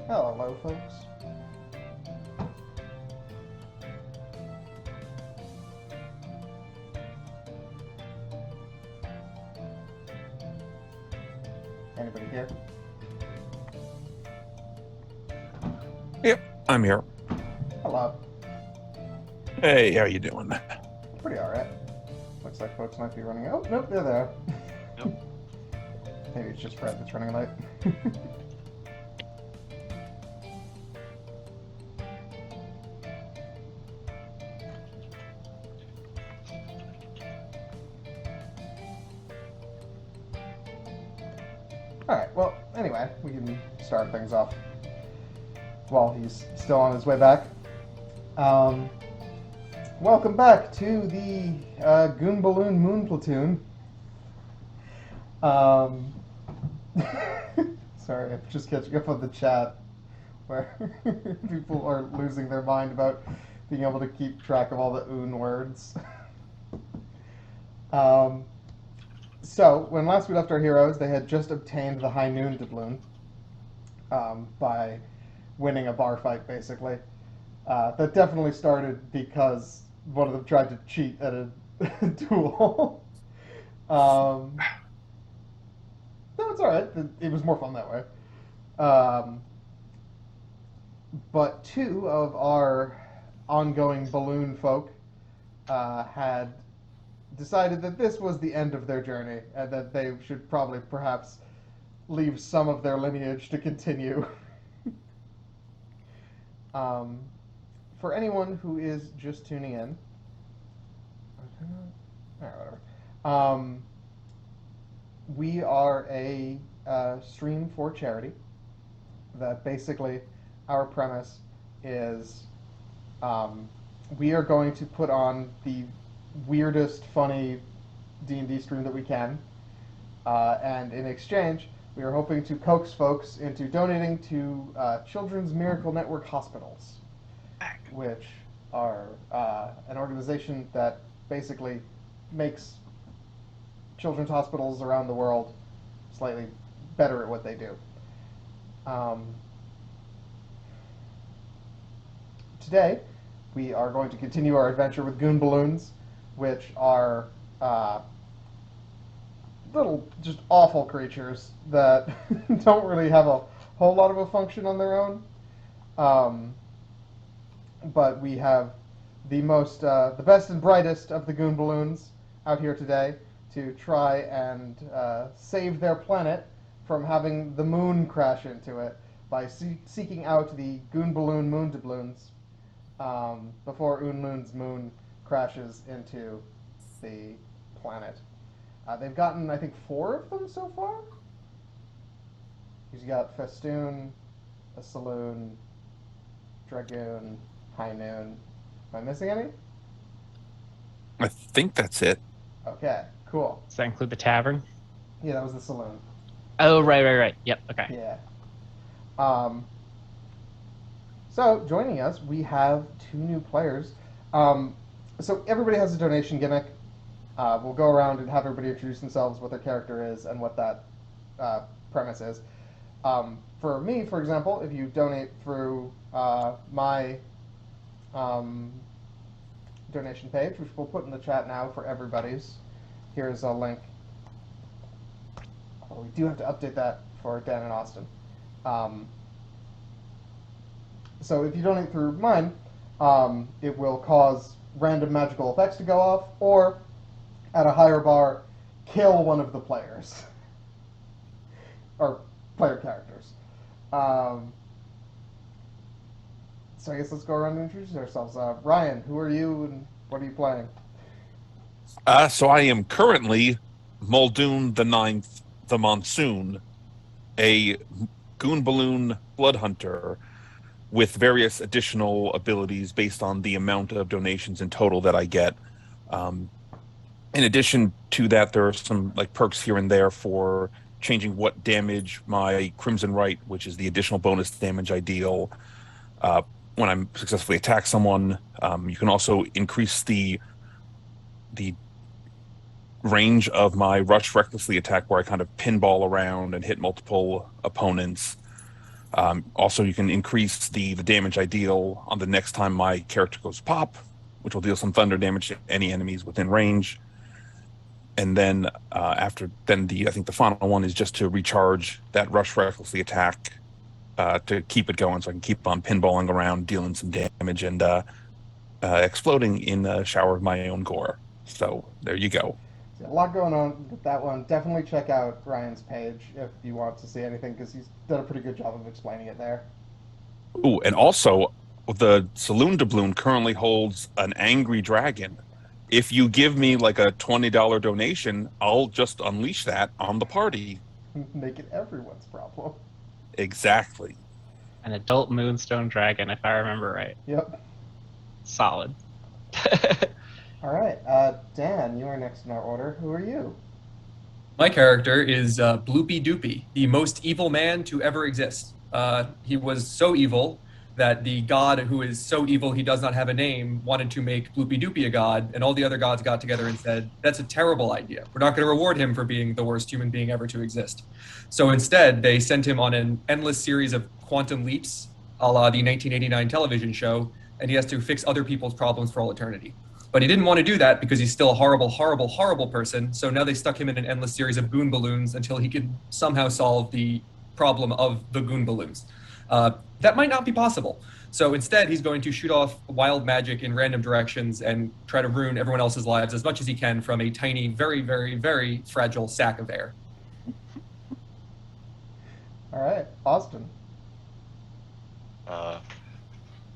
Hello, folks. Anybody here? Yep, I'm here. Hello. Hey, how you doing? Pretty alright. Looks like folks might be running out. Nope, they're there. Nope. Maybe it's just Fred that's running late. Alright, well, anyway, we can start things off while he's still on his way back. Welcome back to the Goon Balloon Moon Platoon. Sorry, I'm just catching up on the chat where people are losing their mind about being able to keep track of all the oon words. So, when last we left our heroes, they had just obtained the high Moon Doubloon by winning a bar fight, basically. That definitely started because one of them tried to cheat at a duel. No, it's alright. It was more fun that way. But two of our ongoing balloon folk had decided that this was the end of their journey and that they should probably perhaps leave some of their lineage to continue. For anyone who is just tuning in, whatever. We are a stream for charity. That basically, our premise is we are going to put on the weirdest, funny D&D stream that we can, and in exchange, we are hoping to coax folks into donating to Children's Miracle Network hospitals, which are an organization that basically makes children's hospitals around the world slightly better at what they do. Today, we are going to continue our adventure with Goon Balloons, which are little, just awful creatures that don't really have a whole lot of a function on their own. But we have the best and brightest of the Goon Balloons out here today to try and save their planet from having the moon crash into it by seeking out the Goon Balloon Moon Doubloons before Unlun's moon crashes into the planet. They've gotten, I think, 4 of them so far. He's got Festoon, a Saloon, Dragoon, High Noon. Am I missing any? I think that's it. Okay, cool. Does that include the tavern? Yeah, that was the Saloon. Oh, right. Yep, okay. Yeah. So, joining us, we have 2 new players. So, everybody has a donation gimmick. We'll go around and have everybody introduce themselves, what their character is, and what that premise is. For me, for example, if you donate through my donation page, which we'll put in the chat now for everybody's, here's a link. Oh, we do have to update that for Dan and Austin. So if you donate through mine, it will cause random magical effects to go off, or at a higher bar, kill one of the players. Or player characters. So I guess let's go around and introduce ourselves. Ryan, who are you and what are you playing? So I am currently Muldoon the Ninth, the Monsoon, a Goon Balloon Blood Hunter with various additional abilities based on the amount of donations in total that I get. In addition to that, there are some perks here and there for changing what damage my Crimson Right, which is the additional bonus damage I deal when I'm successfully attack someone. You can also increase the range of my Rush Recklessly attack, where I kind of pinball around and hit multiple opponents. Also, you can increase the damage I deal on the next time my character goes pop, which will deal some thunder damage to any enemies within range. And then I think the final one is just to recharge that rush recklessly attack to keep it going, so I can keep on pinballing around, dealing some damage, and exploding in a shower of my own gore. So there you go. A lot going on with that one. Definitely check out Ryan's page if you want to see anything, because he's done a pretty good job of explaining it there. Ooh, and also the Saloon Doubloon currently holds an angry dragon. If you give me like a $20 donation, I'll just unleash that on the party. Make it everyone's problem. Exactly. An adult moonstone dragon, if I remember right. Yep. Solid. All right, Dan, you are next in our order. Who are you? My character is Bloopy Doopy, the most evil man to ever exist. He was so evil that the god who is so evil he does not have a name wanted to make Bloopy Doopy a god, and all the other gods got together and said, that's a terrible idea. We're not going to reward him for being the worst human being ever to exist. So instead, they sent him on an endless series of quantum leaps, a la the 1989 television show, and he has to fix other people's problems for all eternity. But he didn't want to do that because he's still a horrible, horrible, horrible person. So now they stuck him in an endless series of Goon Balloons until he could somehow solve the problem of the Goon Balloons. That might not be possible. So instead, he's going to shoot off wild magic in random directions and try to ruin everyone else's lives as much as he can from a tiny, very, very, very fragile sack of air. All right, Austin.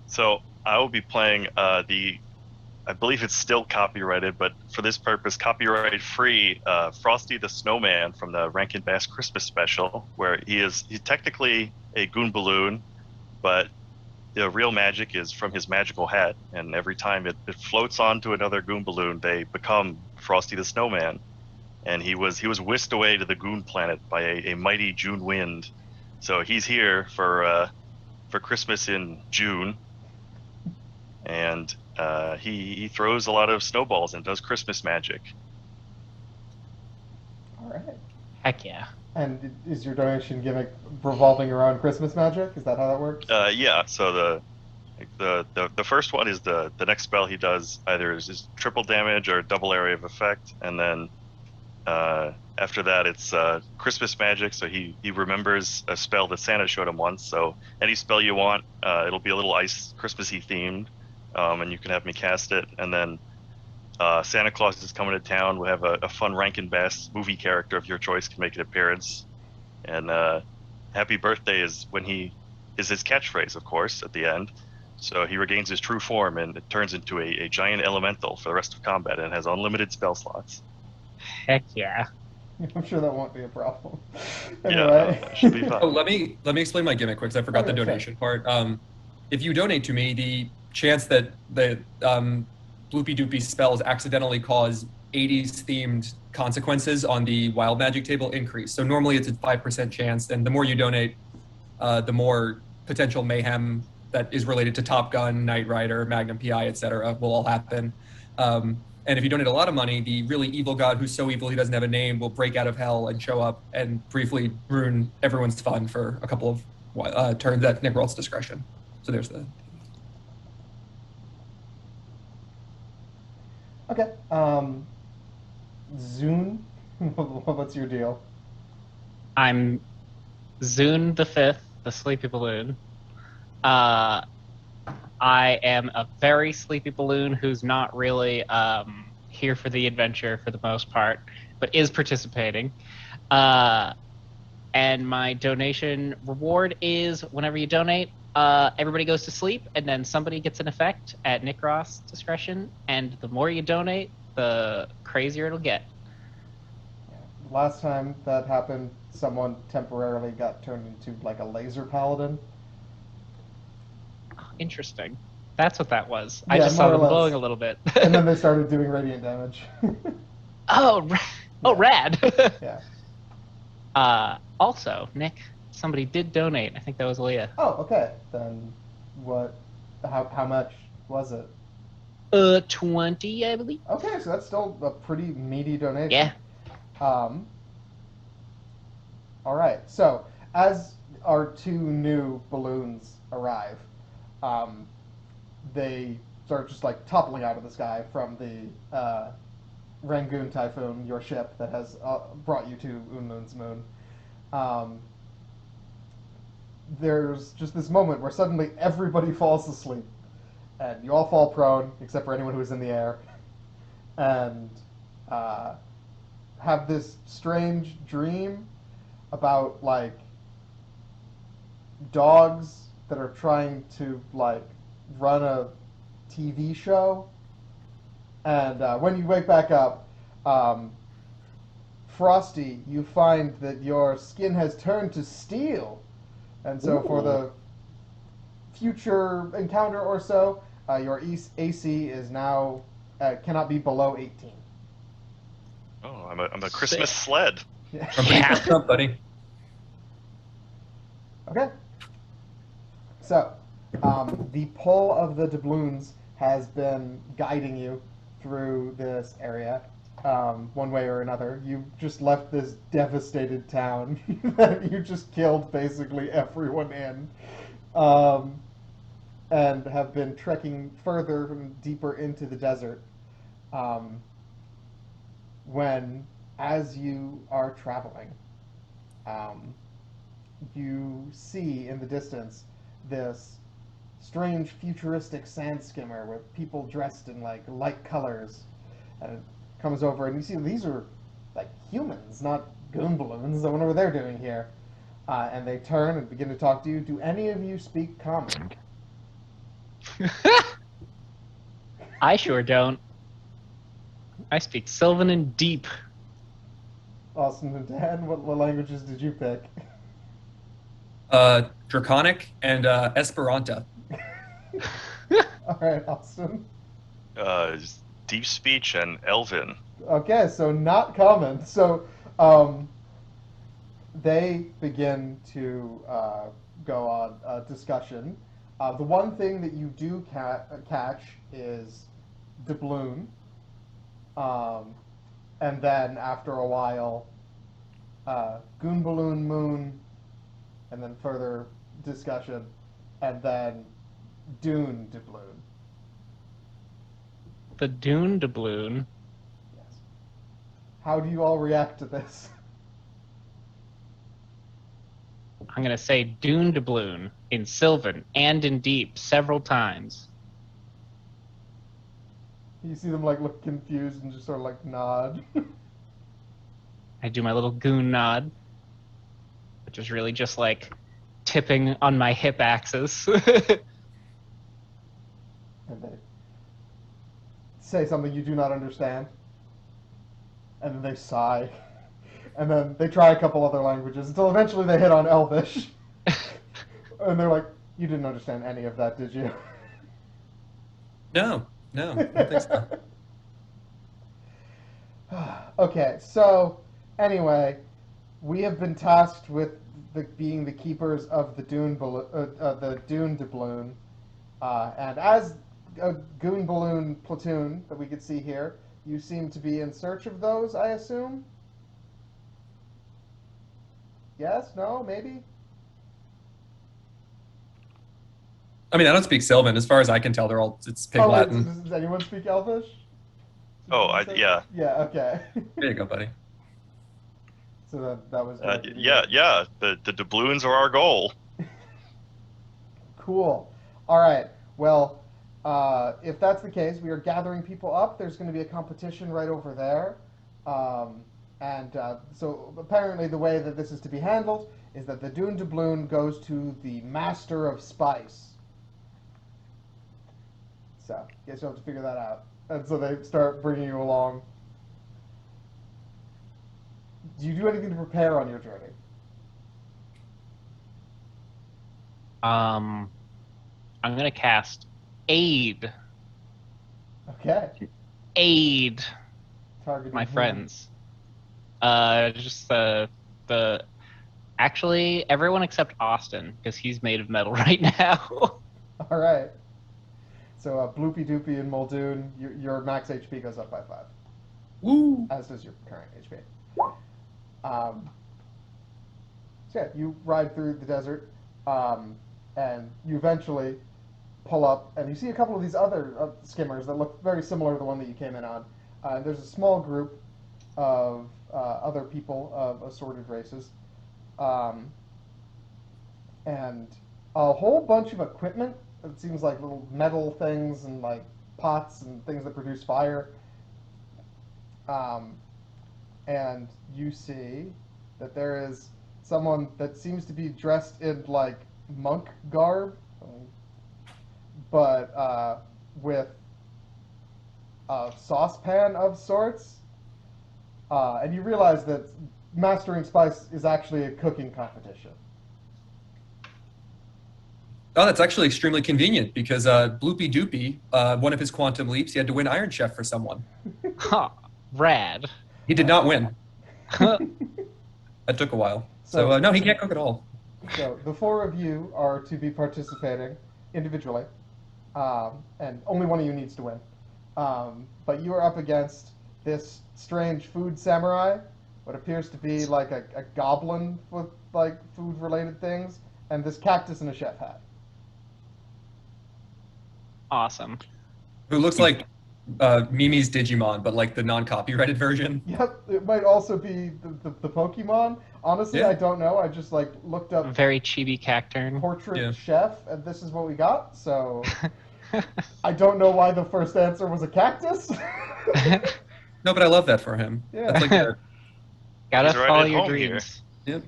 So I will be playing I believe it's still copyrighted, but for this purpose, copyright-free Frosty the Snowman from the Rankin Bass Christmas special, where he's technically a Goon Balloon, but the real magic is from his magical hat, and every time it floats onto another Goon Balloon, they become Frosty the Snowman. And he was whisked away to the Goon planet by a mighty June wind. So he's here for Christmas in June, and he throws a lot of snowballs and does Christmas magic. All right. Heck yeah. And is your donation gimmick revolving around Christmas magic? Is that how that works? Yeah. So the first one is the next spell he does either is triple damage or double area of effect, and then after that it's Christmas magic. So he remembers a spell that Santa showed him once. So any spell you want, it'll be a little ice Christmassy themed, and you can have me cast it. And then Santa Claus is coming to town. We'll have a fun Rankin Bass movie character of your choice can make an appearance. And Happy Birthday is his catchphrase, of course, at the end. So he regains his true form and it turns into a giant elemental for the rest of combat and has unlimited spell slots. Heck yeah. I'm sure that won't be a problem. Yeah, Anyway. it should be fun. Oh, let me explain my gimmick quick, because I forgot Okay, the donation part. If you donate to me, the chance that the Bloopy Doopy spells accidentally cause 80s themed consequences on the wild magic table increase. So normally it's a 5% chance, and the more you donate, the more potential mayhem that is related to Top Gun, Knight Rider, Magnum PI, etc. will all happen. And if you donate a lot of money, the really evil god who's so evil he doesn't have a name will break out of hell and show up and briefly ruin everyone's fun for a couple of turns at Nick Roll's discretion. So there's the... Okay. Zune, what's your deal? I'm Zune the Fifth, the Sleepy Balloon. I am a very sleepy balloon who's not really here for the adventure for the most part, but is participating. And my donation reward is whenever you donate, everybody goes to sleep, and then somebody gets an effect at Nick Ross' discretion. And the more you donate, the crazier it'll get. Last time that happened, someone temporarily got turned into like a laser paladin. Interesting. That's what that was. I Yeah, just saw more or them less. glowing a little bit. And then they started doing radiant damage. Oh, rad. Yeah. Also, Nick, somebody did donate. I think that was Leah. Oh, okay. Then what? How much was it? 20, I believe. Okay, so that's still a pretty meaty donation. Yeah. All right. So, as our two new balloons arrive, they start just like toppling out of the sky from the Rangoon Typhoon, your ship that has brought you to Unlun's moon. There's just this moment where suddenly everybody falls asleep, and you all fall prone, except for anyone who's in the air, and have this strange dream about, like, dogs that are trying to, like, run a TV show. And when you wake back up, Frosty, you find that your skin has turned to steel. And so for the future encounter or so, your AC is now cannot be below 18. Oh, I'm a Christmas Sick. sled. Yeah. I'm pretty fucked up, buddy. Okay. So, the pull of the doubloons has been guiding you through this area, one way or another. You just left this devastated town that you just killed basically everyone in, and have been trekking further and deeper into the desert. When, as you are traveling, you see in the distance this strange futuristic sand skimmer with people dressed in like light colors, and it comes over and you see these are like humans, not goon balloons. I wonder what they're doing here. And they turn and begin to talk to you. Do any of you speak common? I sure don't. I speak Sylvan and Deep. Austin and Dan, what languages did you pick? Draconic and Esperanto. All right, Austin. Deep speech and Elven. Okay, so not common. So they begin to go on a discussion. The one thing that you do catch is doubloon. And then after a while, Goon Balloon Moon, and then further discussion, and then Dune Doubloon. The Dune Doubloon. Yes. How do you all react to this? I'm going to say Dune Doubloon in Sylvan and in Deep several times. You see them like look confused and just sort of like nod. I do my little goon nod, which is really just like tipping on my hip axis. And they say something you do not understand. And then they sigh. And then they try a couple other languages until eventually they hit on Elvish. And they're like, you didn't understand any of that, did you? No, I don't think so. Okay, so anyway, we have been tasked with being the keepers of the Dune Doubloon, and as a Goon Balloon Platoon that we could see here, you seem to be in search of those, I assume? Yes? No? Maybe? I mean, I don't speak Sylvan. As far as I can tell, it's Pig Wait, Latin. does anyone speak Elvish? Yeah. Yeah, okay. There you go, buddy. So that was... Yeah. The doubloons are our goal. Cool. All right. Well, if that's the case, we are gathering people up. There's going to be a competition right over there. So apparently the way that this is to be handled is that the Dune Doubloon goes to the Master of Spice. So, guess you'll have to figure that out. And so they start bringing you along. Do you do anything to prepare on your journey? I'm gonna cast Aid. Okay. Aid, Targeting my whom? friends. Just the actually everyone except Austin, because he's made of metal right now. All right. So Bloopy Doopy and Muldoon, your max HP goes up by 5. Woo! As does your current HP. So yeah, you ride through the desert, and you eventually pull up, and you see a couple of these other skimmers that look very similar to the one that you came in on. There's a small group of other people of assorted races, and a whole bunch of equipment. It seems like little metal things and like pots and things that produce fire. And you see that there is someone that seems to be dressed in like monk garb, but with a saucepan of sorts. And you realize that mastering spice is actually a cooking competition. Oh, that's actually extremely convenient because Bloopy Doopy, one of his quantum leaps, he had to win Iron Chef for someone. Huh. Rad. He did not win. That took a while. So no, he can't cook at all. So the four of you are to be participating individually, and only one of you needs to win. But you are up against this strange food samurai, what appears to be like a goblin with like food-related things, and this cactus in a chef hat. Awesome. Who looks like Mimi's Digimon, but like the non-copyrighted version. Yep, it might also be the Pokemon. Honestly, Yeah. I don't know. I just like looked up Very chibi cacturn. portrait Yeah. chef, and this is what we got. So I don't know why the first answer was a cactus. No, but I love that for him. Yeah. That's like Gotta He's right follow at your home here. dreams. Yep.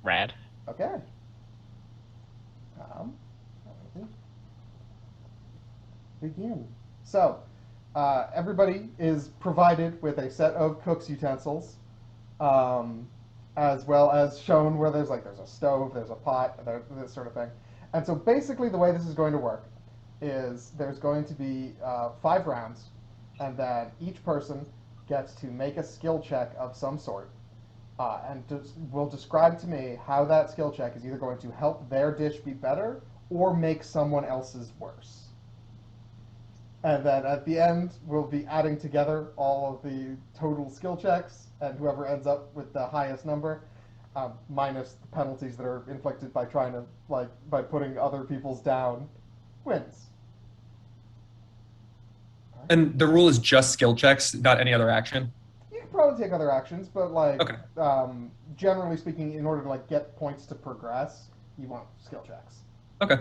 Rad. Okay. Begin. So, everybody is provided with a set of cook's utensils, as well as shown where there's a stove, there's a pot, this sort of thing. And so basically the way this is going to work is there's going to be 5 rounds, and then each person gets to make a skill check of some sort, and will describe to me how that skill check is either going to help their dish be better or make someone else's worse. And then at the end, we'll be adding together all of the total skill checks, and whoever ends up with the highest number, minus the penalties that are inflicted by trying to, by putting other people's down, wins. And the rule is just skill checks, not any other action. You can probably take other actions, but Okay. Generally speaking, in order to get points to progress, you want skill checks. Okay.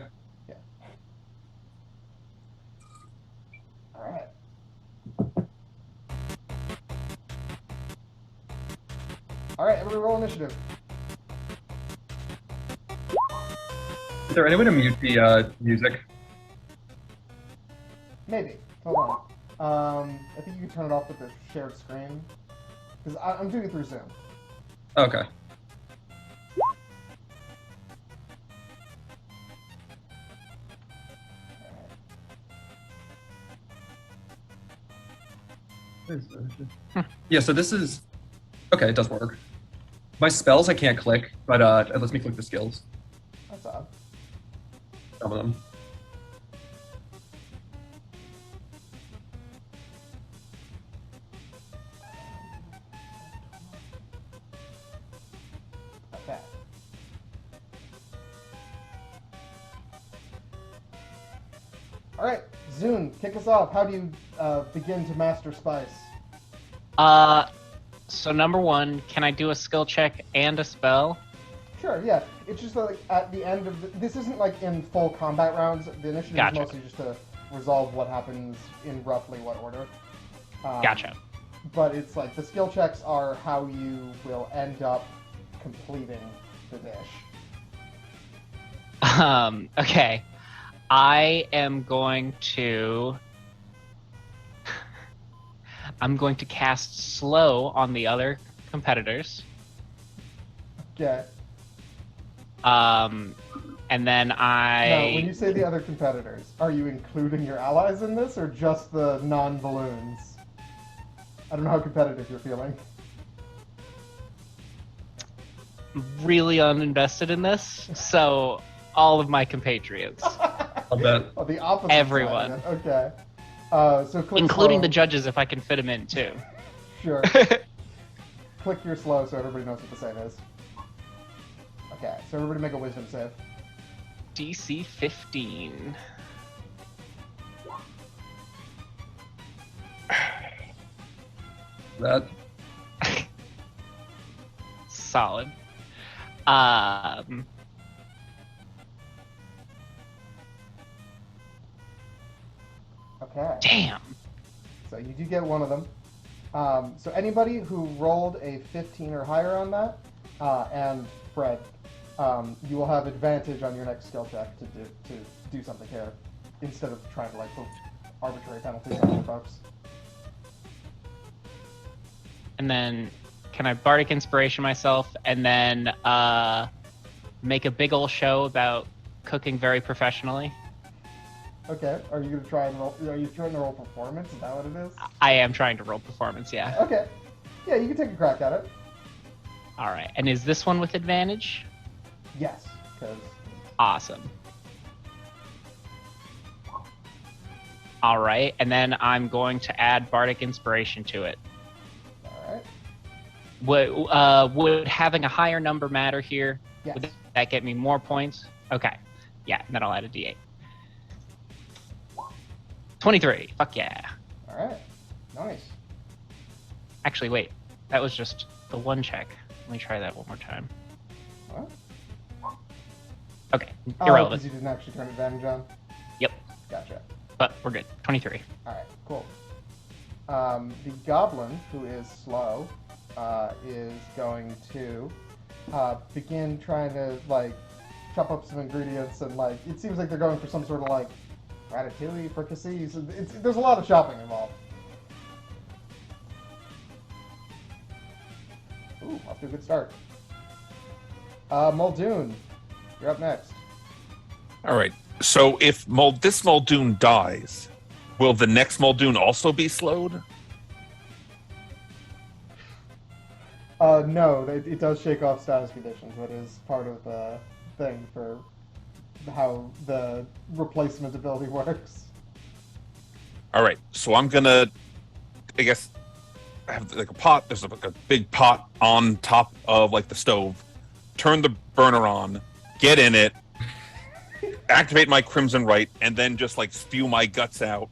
All right. All right, everybody roll initiative. Is there any way to mute the music? Maybe. Hold on. I think you can turn it off with the shared screen. Because I'm doing it through Zoom. Okay. Yeah, so this is... Okay, it does work. My spells I can't click, but it lets me click the skills. That's odd. Some of them. Okay. All right, Zune, kick us off. How do you begin to master spice? So number 1, can I do a skill check and a spell? Sure, yeah. It's just like at the end of this isn't like in full combat rounds. The initiative Gotcha. is mostly just to resolve what happens in roughly what order. Gotcha. But it's like the skill checks are how you will end up completing the dish. Okay. I am going to... I'm going to cast slow on the other competitors. Okay. And then Now, when you say the other competitors, are you including your allies in this, or just the non-balloons? I don't know how competitive you're feeling. really uninvested in this, so all of my compatriots, I'll bet. Oh, the opposite. Everyone. Side of it. Okay. So click including slow. the judges if I can fit them in too. Sure. click your slow so everybody knows what the save is. Okay, so everybody make a wisdom save. DC 15. That Solid. Okay. Damn. So you do get one of them. So anybody who rolled a 15 or higher on that, and Fred, you will have advantage on your next skill check to do something here, instead of trying to like put arbitrary penalties on other folks. And then, can I bardic inspiration myself and then make a big ol' show about cooking very professionally? Okay. Are you gonna try and roll? Are you trying to roll performance? Is that what it is? I am trying to roll performance, yeah. Okay. Yeah, you can take a crack at it. All right. And is this one with advantage? Yes, because Awesome. All right. And then I'm going to add bardic inspiration to it. all right. Would having a higher number matter here? Yes. Would that get me more points? Okay. Yeah, and then I'll add a d8. 23. Fuck yeah. All right. Nice. Actually, wait. That was just the one check. Let me try that one more time. What? Okay. Oh, Irrelevant. because you didn't actually turn advantage on. Yep. Gotcha. But we're good. 23. All right. Cool. The goblin, who is slow, is going to begin trying to like chop up some ingredients, and like it seems like they're going for some sort of like ratatouille, fricassees. There's a lot of shopping involved. Ooh, off to a good start. Muldoon, you're up next. All right. So if this Muldoon dies, will the next Muldoon also be slowed? No, it does shake off status conditions, but is part of the thing for how the replacement ability works. All right. So I'm gonna, I guess, have like a pot. There's like a big pot on top of like the stove. Turn the burner on. Get in it. Activate my Crimson Right, and then just like spew my guts out,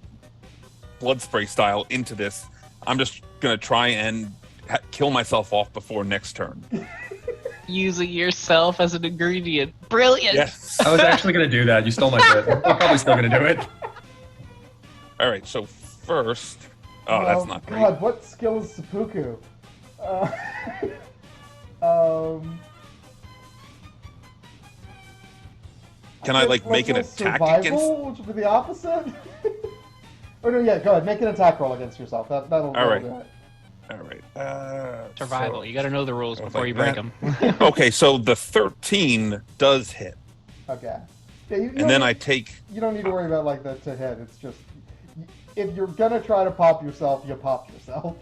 blood spray style, into this. I'm just gonna try and kill myself off before next turn. Using yourself as an ingredient. Brilliant. Yes. I was actually gonna do that. You stole my bit. I'm probably still gonna do it. All right. So first, that's not great. God, what skill is seppuku? Can I like make an attack survival, against? which would be the opposite? Oh no, yeah, go ahead. Make an attack roll against yourself. That'll All right. do it. All right. Survival. So- You got to know the rules Oh, before like you break that. them. Okay, so the 13 does hit, Okay. Yeah, you and don't then need- I take. You don't need to worry about like the to hit. It's just if you're gonna try to pop yourself, you pop yourself.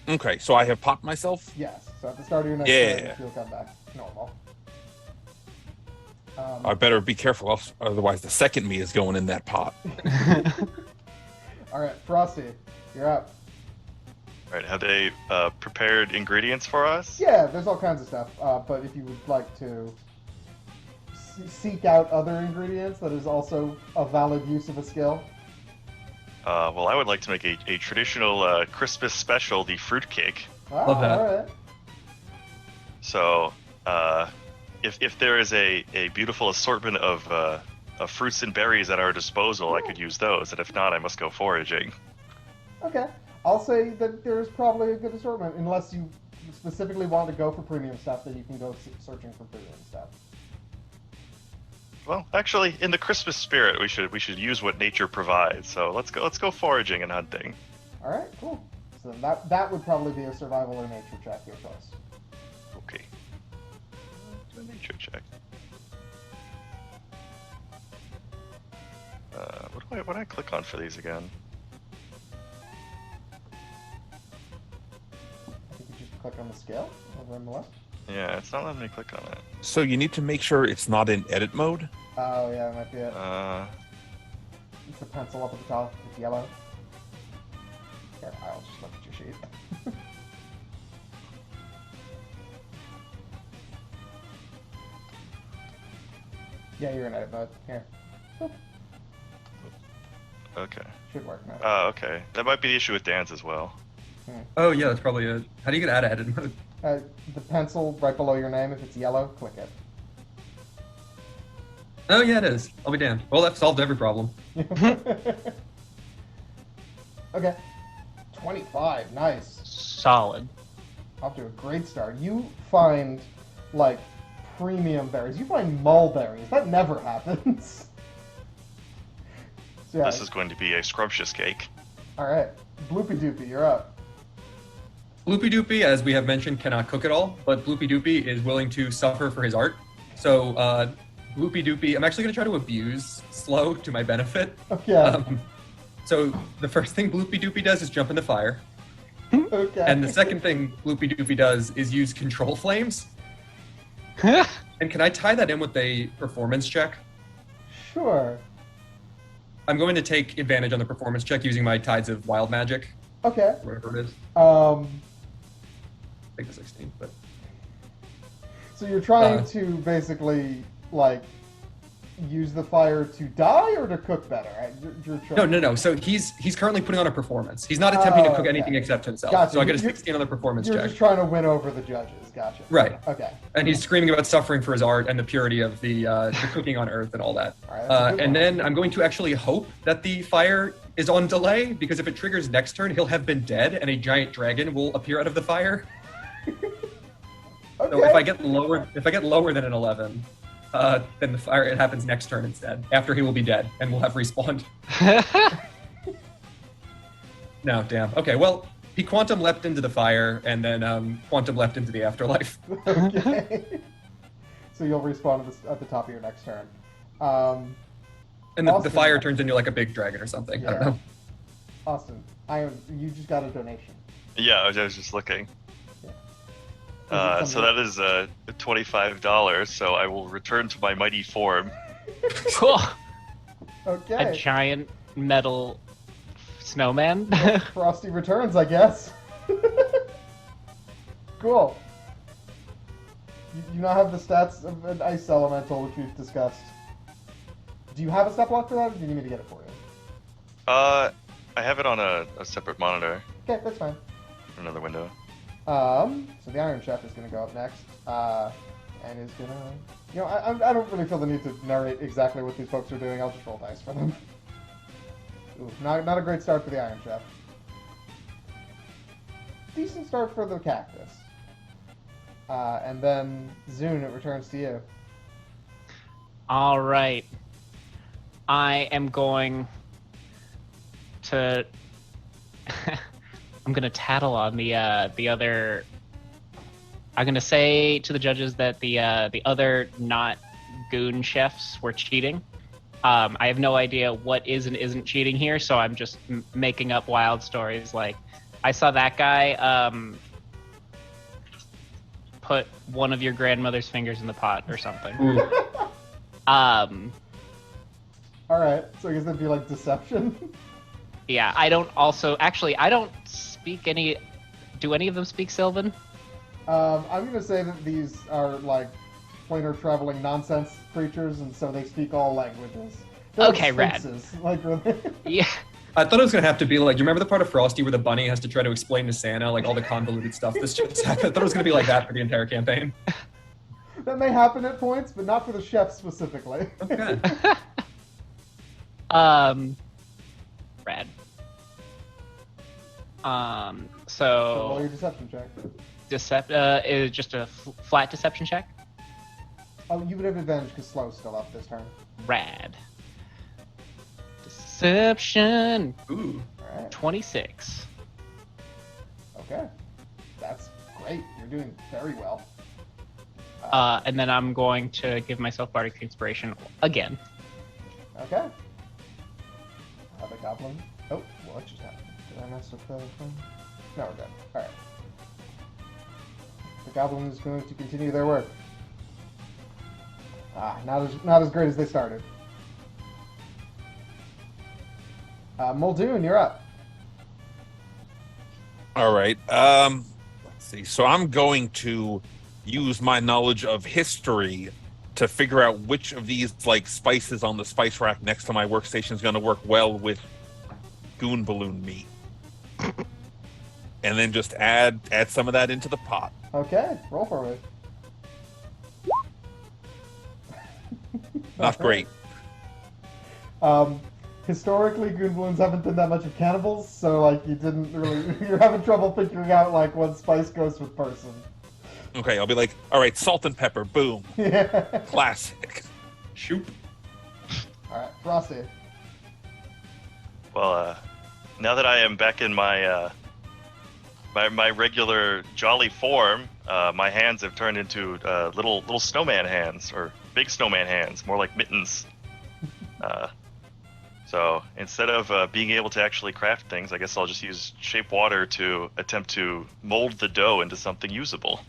Okay, so I have popped myself. Yes. So at the start of your next Yeah. turn, you'll come back normal. I better be careful, otherwise the second me is going in that pot. All right, Frosty, you're up. All right, have they prepared ingredients for us? Yeah, there's all kinds of stuff. But if you would like to seek out other ingredients, that is also a valid use of a skill. Well, I would like to make a traditional Christmas special, the fruitcake. Ah, Love that. All right. So, if there is a beautiful assortment of fruits and berries at our disposal, I could use those. And if not, I must go foraging. Okay. I'll say that there's probably a good assortment, unless you specifically want to go for premium stuff, that you can go searching for premium stuff. Well, actually, in the Christmas spirit, we should use what nature provides. So let's go foraging and hunting. All right, cool. So that would probably be a survival or nature check, your choice. Okay. Do a nature check. What do I click on for these again? I think you just click on the scale over on the left. Yeah, it's not letting me click on it. So you need to make sure it's not in edit mode. Oh yeah, that might be it. Uh, The pencil up at the top, it's yellow. Here, I'll just look at your sheet. Yeah, you're in edit mode. Here. Okay. Should work now. Okay. That might be the issue with Dan's as well. Oh yeah, that's probably it. How do you get out of edit mode? The pencil right below your name, if it's yellow, click it. Oh yeah, it is. I'll be damned. Well, that solved every problem. Okay. 25, nice. Solid. Off to a great start. You find, like, premium berries. You find mulberries. That never happens. So, yeah. This is going to be a scrumptious cake. Alright. Bloopy Doopy, you're up. Bloopy Doopy, as we have mentioned, cannot cook at all, but Bloopy Doopy is willing to suffer for his art. So, Bloopy Doopy, I'm actually going to try to abuse Slow to my benefit. Okay. So, the first thing Bloopy Doopy does is jump in the fire. Okay. And the second thing Bloopy Doopy does is use control flames. And can I tie that in with a performance check? Sure. I'm going to take advantage on the performance check using my Tides of Wild Magic, Okay. whatever it is. Um, Take the 16, but so you're trying to basically, like, use the fire to die or to cook better? You're trying... no. So he's currently putting on a performance. He's not attempting to cook okay. anything except himself. Gotcha. So I get a You're- 16 on the performance You're check. just trying to win over the judges. Gotcha. Right. Okay. And he's screaming about suffering for his art and the purity of the cooking on Earth and all that. All right, that's a good And one. then I'm going to actually hope that the fire is on delay, because if it triggers next turn, he'll have been dead and a giant dragon will appear out of the fire. Okay. So if I get lower than an 11, then the fire, it happens next turn instead. After he will be dead and will have respawned. No, damn. Okay, well, he quantum leapt into the fire and then quantum leapt into the afterlife. Okay. So you'll respawn at the top of your next turn. And the Austin. fire turns into like a big dragon or something. I don't Yeah. know. Austin, you just got a donation. Yeah, I was just looking. Yeah. So that is $25. So I will return to my mighty form. Cool. A Okay. giant metal snowman. Frosty returns, I guess. Cool. You now have the stats of an ice elemental, which we've discussed. Do you have a step block for that, or do you need me to get it for you? I have it on a separate monitor, Okay, that's fine. another window. So the Iron Chef is going to go up next, and is going to... I don't really feel the need to narrate exactly what these folks are doing. I'll just roll dice for them. Ooh, not a great start for the Iron Chef. Decent start for the Cactus. And then, Zune, it returns to you. All right. I am going to... I'm going to tattle on the other... I'm going to say to the judges that the other not Goon chefs were cheating. I have no idea what is and isn't cheating here, so I'm just making up wild stories. Like, I saw that guy put one of your grandmother's fingers in the pot or something. Ooh. Alright, so I guess that'd be like deception. Yeah, I don't speak any... Do any of them speak Sylvan? I'm going to say that these are like planar traveling nonsense creatures, and so they speak all languages. They're Okay, rad. sphinxes, like, really. Yeah. I thought it was going to have to be like, do you remember the part of Frosty where the bunny has to try to explain to Santa like all the convoluted stuff this just happened? I thought it was going to be like that for the entire campaign. That may happen at points, but not for the chef specifically. Okay. Rad. So roll So your deception check. is just a flat deception check. Oh, you would have advantage because Slow's still up this turn. Rad. Deception. Ooh. Alright, 26. okay. That's great. You're doing very well. And then I'm going to give myself Bardic Inspiration again. Okay. The goblin. Oh, what just happened? Did I mess up the thing? No, we're good. Alright. The goblin is going to continue their work. Not as great as they started. Muldoon, you're up. All right. Let's see. So I'm going to use my knowledge of history to figure out which of these like spices on the spice rack next to my workstation is going to work well with Goon Balloon meat, and then just add some of that into the pot. Okay, roll for me. Not great. Historically, Goon Balloons haven't been that much of cannibals, so like you didn't really. You're having trouble figuring out like what spice goes with person. Okay, I'll be like, all right, salt and pepper, boom, Yeah. classic. Shoot. All right, Frosty. Well, now that I am back in my my regular jolly form, my hands have turned into little snowman hands, or big snowman hands, more like mittens. So instead of being able to actually craft things, I guess I'll just use shape water to attempt to mold the dough into something usable.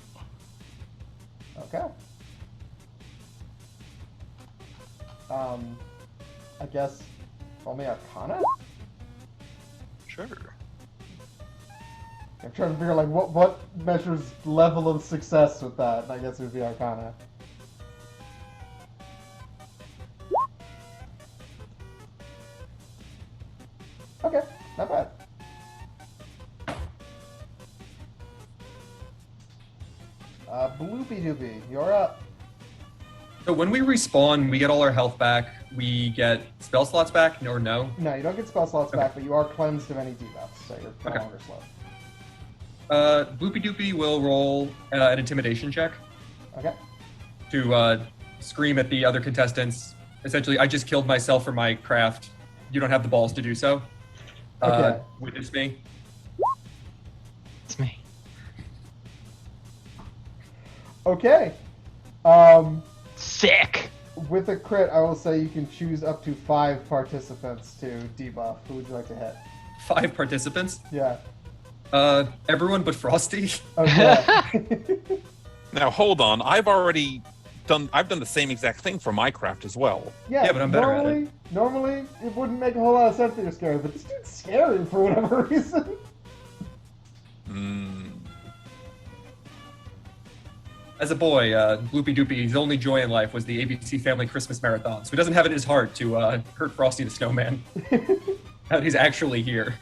Okay. I guess roll me Arcana. Sure. I'm trying to figure like what measures level of success with that. And I guess it would be Arcana. Okay, not bad. Bloopy Doopy, you're up. So when we respawn, we get all our health back. We get spell slots back, or no? No, you don't get spell slots Okay. back, but you are cleansed of any debuffs, so you're no Okay. longer slow. Bloopy Doopy will roll an intimidation check Okay. to scream at the other contestants. Essentially, I just killed myself for my craft. You don't have the balls to do so. Okay. Witness me. It's me. Okay. Sick. With a crit, I will say you can choose up to 5 participants to debuff. Who would you like to hit? 5 participants. Yeah. Everyone but Frosty. Okay. Now hold on, I've done the same exact thing for my craft as well. Yeah, Yeah, but I'm better at it. Normally, it wouldn't make a whole lot of sense that you're scary, but this dude's scary for whatever reason. As a boy, Bloopy Doopy, his only joy in life was the ABC Family Christmas Marathon. So he doesn't have it in his heart to hurt Frosty the Snowman. That he's actually here.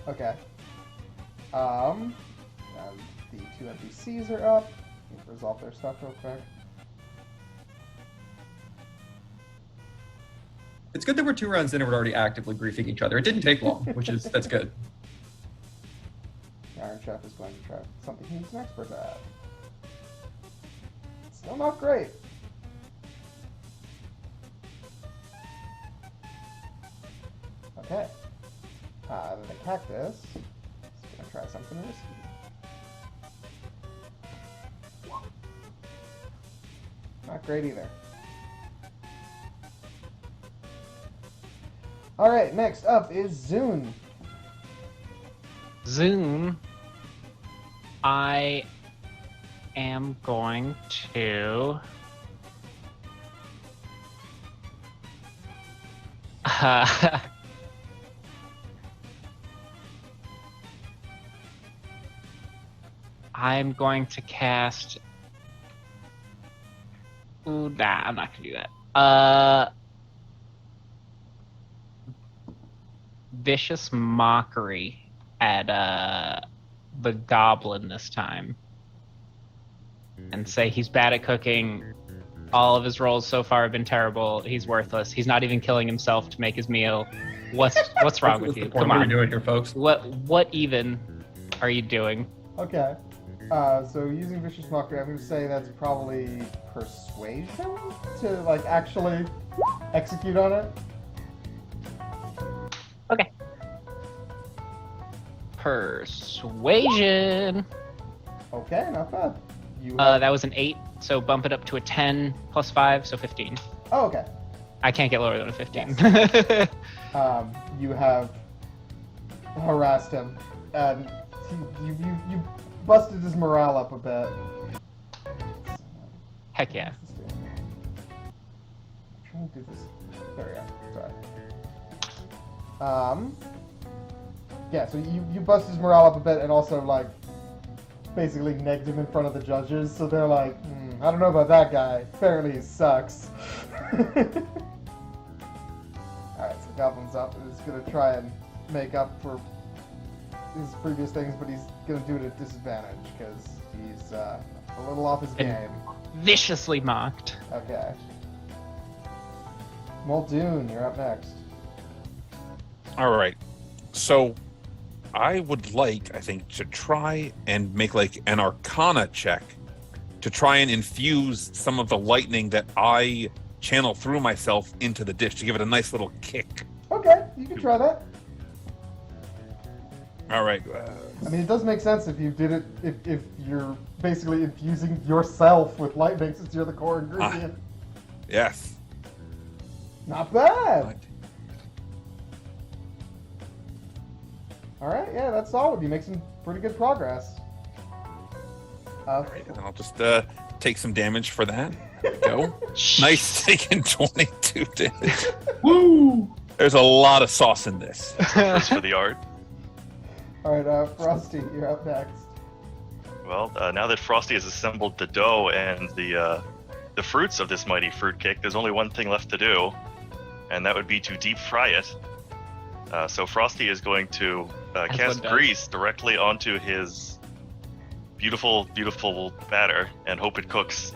Okay. Now the 2 NPCs are up. Need to resolve their stuff real quick. It's good that we're 2 rounds in and we're already actively griefing each other. It didn't take long, that's good. The Iron Chef is going to try something he's an expert at. Still not great. Okay. Then the cactus is going to try something risky. Not great either. Alright, next up is Zune. Zoom. I am going to. I'm going to cast. Ooh, nah, I'm not gonna do that. Vicious Mockery at the goblin this time, and say he's bad at cooking. All of his rolls so far have been terrible. He's worthless. He's not even killing himself to make his meal. What's wrong with you? Come What are we on. doing here, folks? What even are you doing? Okay. So using Vicious Mockery, I'm going to say that's probably Persuasion to, like, actually execute on it. Okay. Persuasion. Okay, not bad. You That was an 8, so bump it up to a 10 plus 5, so 15. Oh, okay. I can't get lower than a 15. You have harassed him, and you busted his morale up a bit. Heck yeah. I'm trying to do this. There we go. Sorry. Yeah, so you busted his morale up a bit, and also, like, basically negged him in front of the judges, so they're like, I don't know about that guy. Apparently he sucks. Alright, so Goblin's up and is going to try and make up for his previous things, but he's going to do it at disadvantage because he's a little off his game. Viciously mocked. Okay. Muldoon, you're up next. All right. So I would like, I think, to try and make like an Arcana check to try and infuse some of the lightning that I channel through myself into the dish to give it a nice little kick. Okay, you can try that. All right. I mean, it does make sense if you did it, if you're basically infusing yourself with lightning since you're the core ingredient. Yes. Not bad. All right, yeah, that's solid. You make some pretty good progress. All right, and then I'll just take some damage for that. There we go. Nice, taking 22 damage. Woo! There's a lot of sauce in this. First for the art. All right, Frosty, you're up next. Well, now that Frosty has assembled the dough and the fruits of this mighty fruit cake, there's only one thing left to do, and that would be to deep fry it. So Frosty is going to cast grease directly onto his beautiful, beautiful batter and hope it cooks.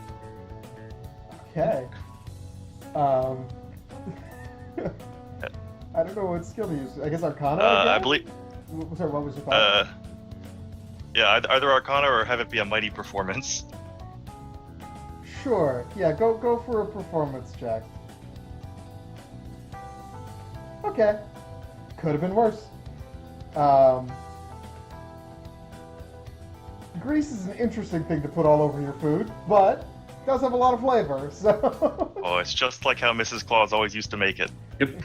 Okay. I don't know what skill to use. I guess Arcana. I believe. Sorry, what was your thought? Yeah, either Arcana or have it be a mighty performance. Sure. Yeah, go for a performance check. Okay. Could have been worse. Grease is an interesting thing to put all over your food, but it does have a lot of flavor, so... Oh, it's just like how Mrs. Claus always used to make it. Yep.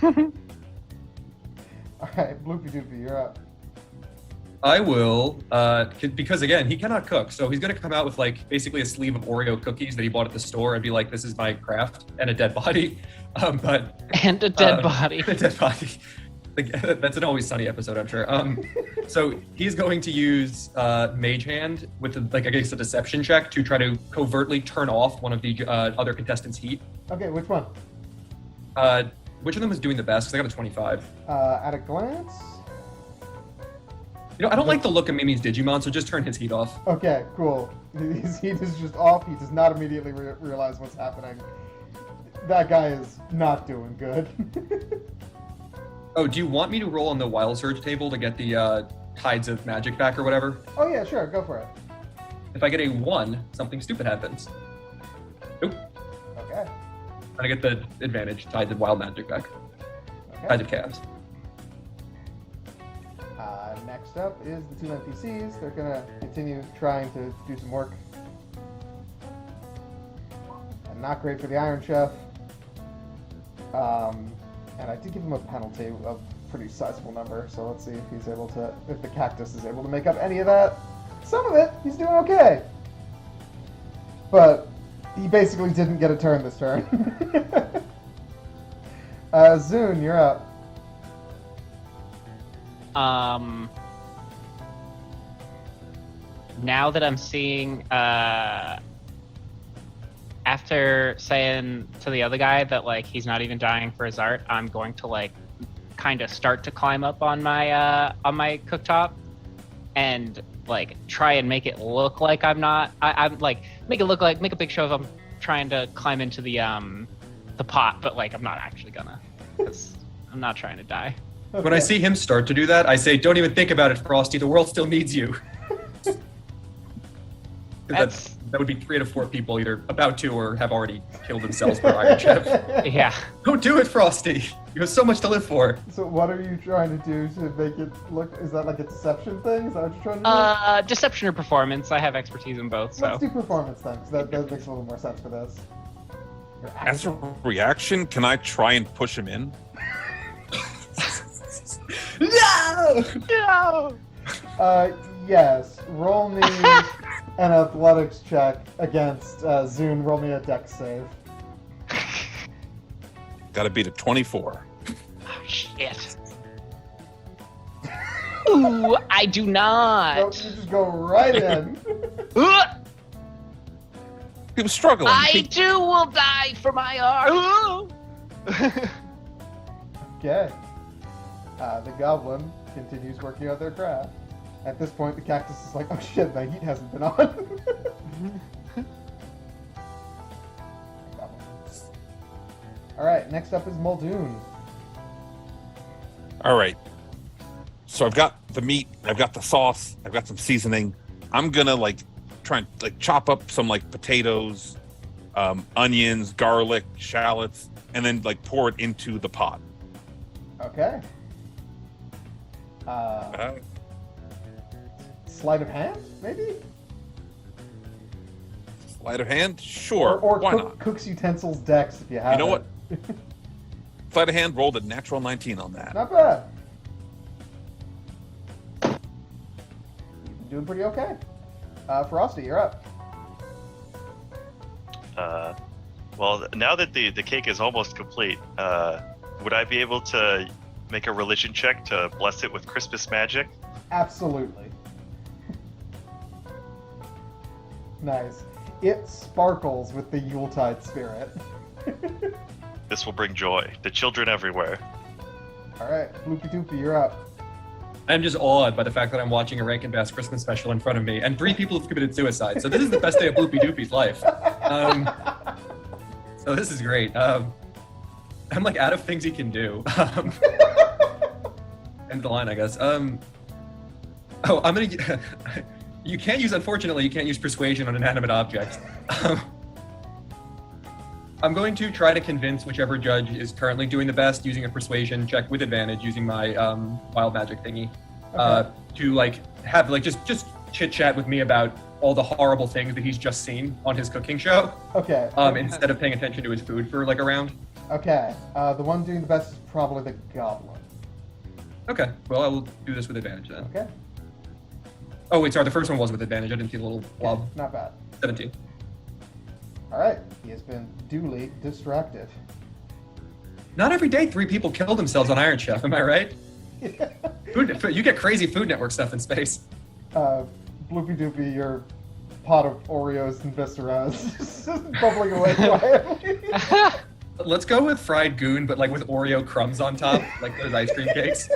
Alright, Bloopy Doopy, you're up. I will, because again, he cannot cook, so he's gonna come out with like basically a sleeve of Oreo cookies that he bought at the store and be like, "This is my craft," and a dead body. And a dead body. A dead body. Like, that's an Always Sunny episode, I'm sure. So he's going to use Mage Hand with I guess a deception check to try to covertly turn off one of the other contestants' heat. Okay, which one? Which of them is doing the best? Because I got a 25. At a glance? You know, I don't like the look of Mimi's Digimon, so just turn his heat off. Okay, cool. His heat is just off. He does not immediately realize what's happening. That guy is not doing good. Oh, do you want me to roll on the Wild Surge table to get the Tides of Magic back or whatever? Oh yeah, sure, go for it. If I get a 1, something stupid happens. Nope. Okay. I get the advantage, Tides of Wild Magic back. Okay. Tides of Chaos. Next up is the two NPCs. They're gonna continue trying to do some work. And not great for the Iron Chef. And I did give him a penalty of a pretty sizable number, so let's see if he's able to, if the cactus is able to make up any of that. Some of it, he's doing okay. But he basically didn't get a turn this turn. Zune, you're up. Now that I'm seeing, after saying to the other guy that like he's not even dying for his art, I'm going to like kind of start to climb up on my cooktop and like try and make it look like I'm like make it look like, make a big show of I'm trying to climb into the pot, but like I'm not actually gonna, 'cause I'm not trying to die. Okay. When I see him start to do that, I say, "Don't even think about it, Frosty. The world still needs you." That would be 3 out of 4 people either about to or have already killed themselves for Iron Chef. Yeah. Don't do it, Frosty. You have so much to live for. So what are you trying to do to make it look, is that like a deception thing? Is that what you're trying to do? Deception or performance. I have expertise in both, so. Let's do performance then, because that makes a little more sense for this. As a reaction, can I try and push him in? No! No! Yes. Roll me an athletics check against Zune. Roll me a dex save. Gotta beat a 24. Oh, shit. Ooh, I do not. Nope, you just go right in. He was struggling. I too will die for my art. Okay. The goblin continues working on their craft. At this point, the cactus is like, oh shit, the heat hasn't been on. Alright, next up is Muldoon. All right. So I've got the meat, I've got the sauce, I've got some seasoning. I'm gonna try and chop up some potatoes, onions, garlic, shallots, and then pour it into the pot. Okay. Sleight of hand, maybe? Sleight of hand? Sure. Or why not? Cook's Utensils Dex if you have You know it. what? Sleight of hand rolled a natural 19 on that. Not bad. You're doing pretty okay. Frosty, you're up. Well, now that the cake is almost complete, would I be able to make a religion check to bless it with Christmas magic? Absolutely. Nice. It sparkles with the Yuletide spirit. This will bring joy to children everywhere. Alright, Bloopy Doopy, you're up. I'm just awed by the fact that I'm watching a Rankin Bass Christmas special in front of me, and 3 people have committed suicide. So this is the best day of Bloopy Doopy's life. So this is great. I'm out of things he can do. End the line, I guess. I'm gonna. You can't use. Unfortunately, you can't use persuasion on inanimate objects. I'm going to try to convince whichever judge is currently doing the best using a persuasion check with advantage using my wild magic thingy to have just chit chat with me about all the horrible things that he's just seen on his cooking show. Okay. Instead of paying attention to his food for a round. Okay. The one doing the best is probably the goblin. Okay. Well, I will do this with advantage then. Okay. Oh wait, sorry. The first one was with advantage. I didn't see the little blob. Not bad. 17. Alright, he has been duly distracted. Not every day 3 people kill themselves on Iron Chef. Am I right? Food, you get crazy Food Network stuff in space. Bloopy Doopy, your pot of Oreos and Viscera is just bubbling away quietly. Let's go with fried goon, but with Oreo crumbs on top, like those ice cream cakes.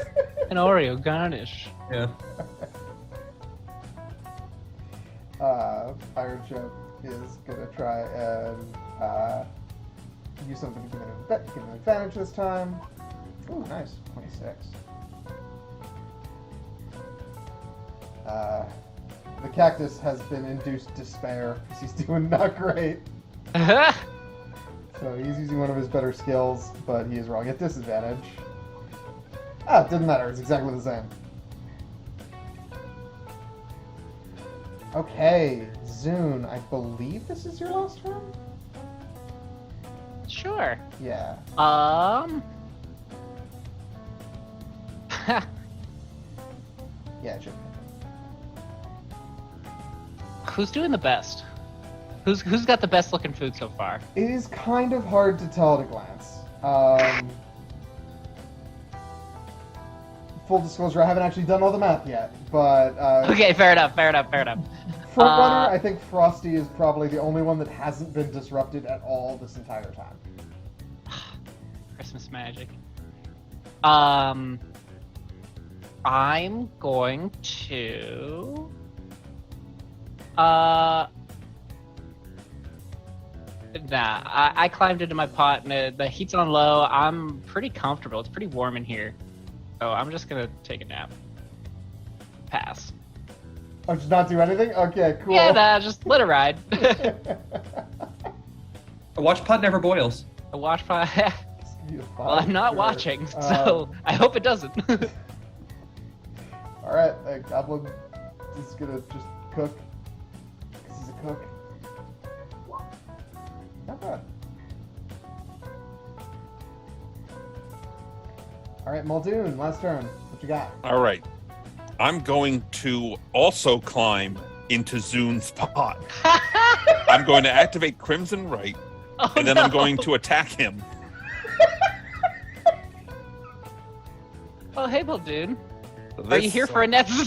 An Oreo garnish. Yeah. Iron Chef is gonna try and use something to give him an advantage this time. Ooh, nice. 26. The cactus has been induced despair because he's doing not great. So he's using one of his better skills, but he is wrong at disadvantage. Ah, it doesn't matter. It's exactly the same. Okay, Zune, I believe this is your last turn? Sure. Yeah. Yeah, it should be. Who's doing the best? Who's got the best looking food so far? It is kind of hard to tell at a glance. Full disclosure, I haven't actually done all the math yet, but... Okay, fair enough. Frontrunner, I think Frosty is probably the only one that hasn't been disrupted at all this entire time. Christmas magic. I'm going to... Nah, I climbed into my pot and the heat's on low. I'm pretty comfortable. It's pretty warm in here. So I'm just gonna take a nap. Pass. Oh, just not do anything? Okay, cool. Yeah, nah, just let it ride. A watch pot never boils. A watch pot. Well, I'm not watching, so I hope it doesn't. Alright, Goblin is gonna just cook. Because he's a cook. Not bad. Alright, Muldoon, last turn. What you got? All right. I'm going to also climb into Zune's pot. I'm going to activate Crimson Right, and then I'm going to attack him. Oh, hey, Muldoon. So Are you here for a nap? All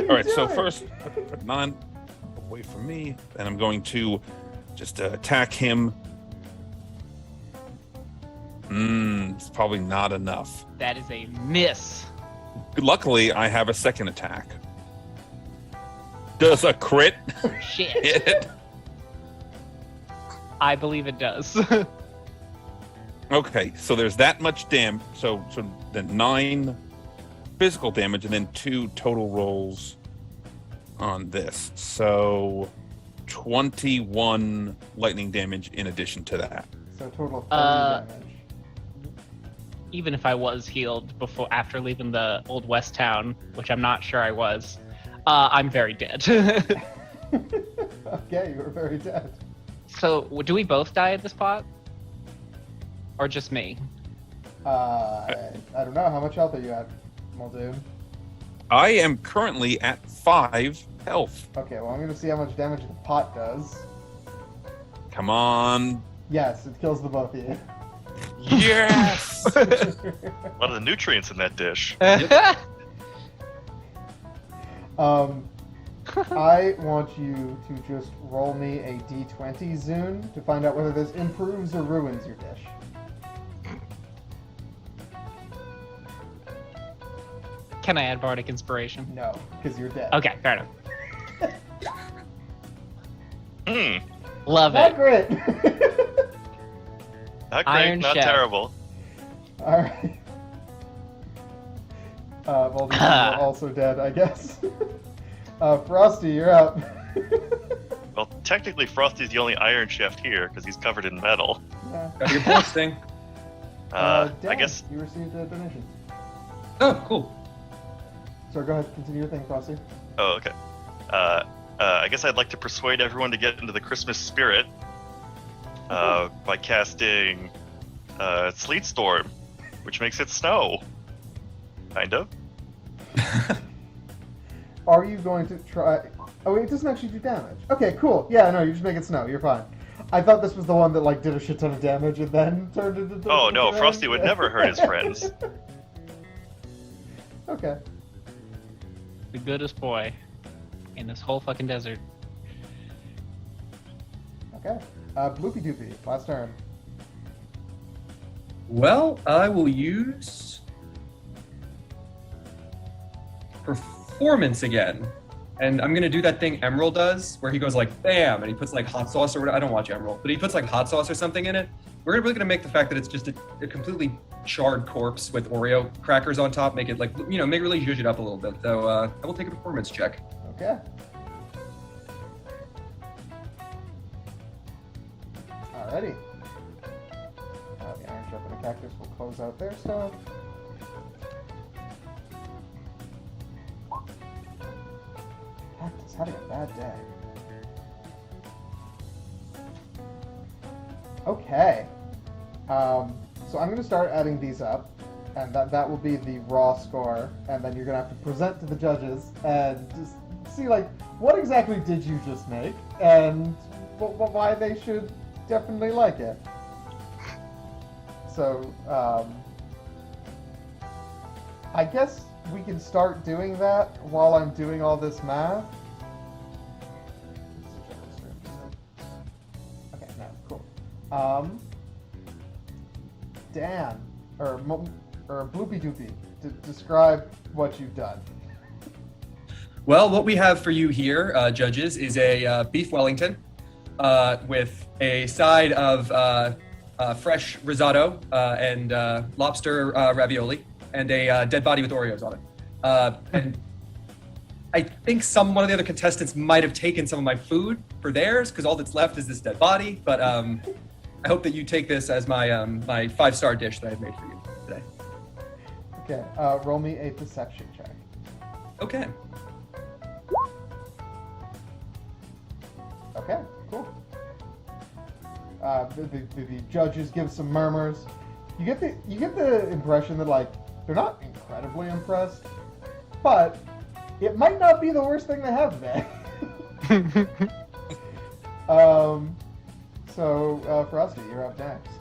right, so first, 9, away from me, and I'm going to just attack him. It's probably not enough. That is a miss. Luckily, I have a second attack. Does a crit Shit. hit? I believe it does. Okay, so there's that much damage. So then 9 physical damage and then 2 total rolls on this. So 21 lightning damage in addition to that. So total 30 damage. Even if I was healed after leaving the Old West Town, which I'm not sure I was, I'm very dead. Okay, you were very dead. So, do we both die at this spot? Or just me? I don't know. How much health are you at, Muldoon? I am currently at 5 health. Okay, well, I'm going to see how much damage the pot does. Come on. Yes, it kills the both of you. Yes! A lot of the nutrients in that dish. I want you to just roll me a d20, Zune, to find out whether this improves or ruins your dish. Can I add Bardic Inspiration? No, because you're dead. Okay, fair enough. Love Not it. great. Not great, Iron not Chef. terrible. All right. Well, these are also dead, I guess. Frosty, you're up. Well, technically, Frosty's the only Iron Chef here because he's covered in metal. Yeah. Got your posting. I Dan, guess. you received a donation. Oh, cool. So go ahead, continue your thing, Frosty. Oh, okay. I guess I'd like to persuade everyone to get into the Christmas spirit by casting Sleet Storm, which makes it snow. Kind of. Are you going to try? Oh, wait, it doesn't actually do damage. Okay, cool. Yeah, no, you just make it snow. You're fine. I thought this was the one that like did a shit ton of damage and then turned into. Oh no, Frosty would never hurt his friends. Okay. The goodest boy in this whole fucking desert. Okay. Bloopy Doopy, last turn. Well, I will use performance again. And I'm gonna do that thing Emerald does, where he goes like bam, and he puts like hot sauce or whatever. I don't watch Emerald, but he puts like hot sauce or something in it. We're really gonna make the fact that it's just a completely charred corpse with Oreo crackers on top, make it like, you know, make really zhuzh it up a little bit. So I will take a performance check. Okay. Alrighty. The Iron Chef and the Cactus will close out their stuff. Cactus having a bad day. Okay. So I'm going to start adding these up, and that will be the raw score, and then you're going to have to present to the judges and just see, like, what exactly did you just make, and why they should definitely like it. So, I guess we can start doing that while I'm doing all this math. Okay, no, cool. Dan, or Bloopy Doopy, describe what you've done. Well, what we have for you here, judges, is a beef Wellington with a side of fresh risotto and lobster ravioli, and a dead body with Oreos on it. And I think one of the other contestants might have taken some of my food for theirs, because all that's left is this dead body. But I hope that you take this as my my 5-star dish that I've made for you today. Okay, roll me a perception check. Okay. Okay, cool. The judges give some murmurs. You get the impression that like they're not incredibly impressed, but it might not be the worst thing they have today. So Frosty, you're up next.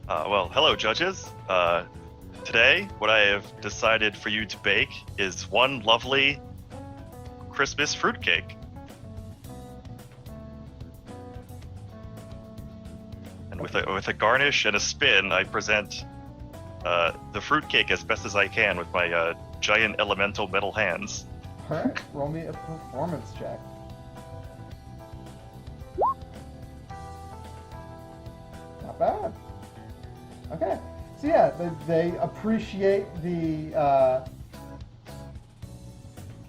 Well, hello, judges. Today, what I have decided for you to bake is one lovely Christmas fruitcake. And with a garnish and a spin, I present the fruitcake as best as I can with my giant elemental metal hands. Alright, roll me a performance check. Not bad. Okay. So yeah, they appreciate the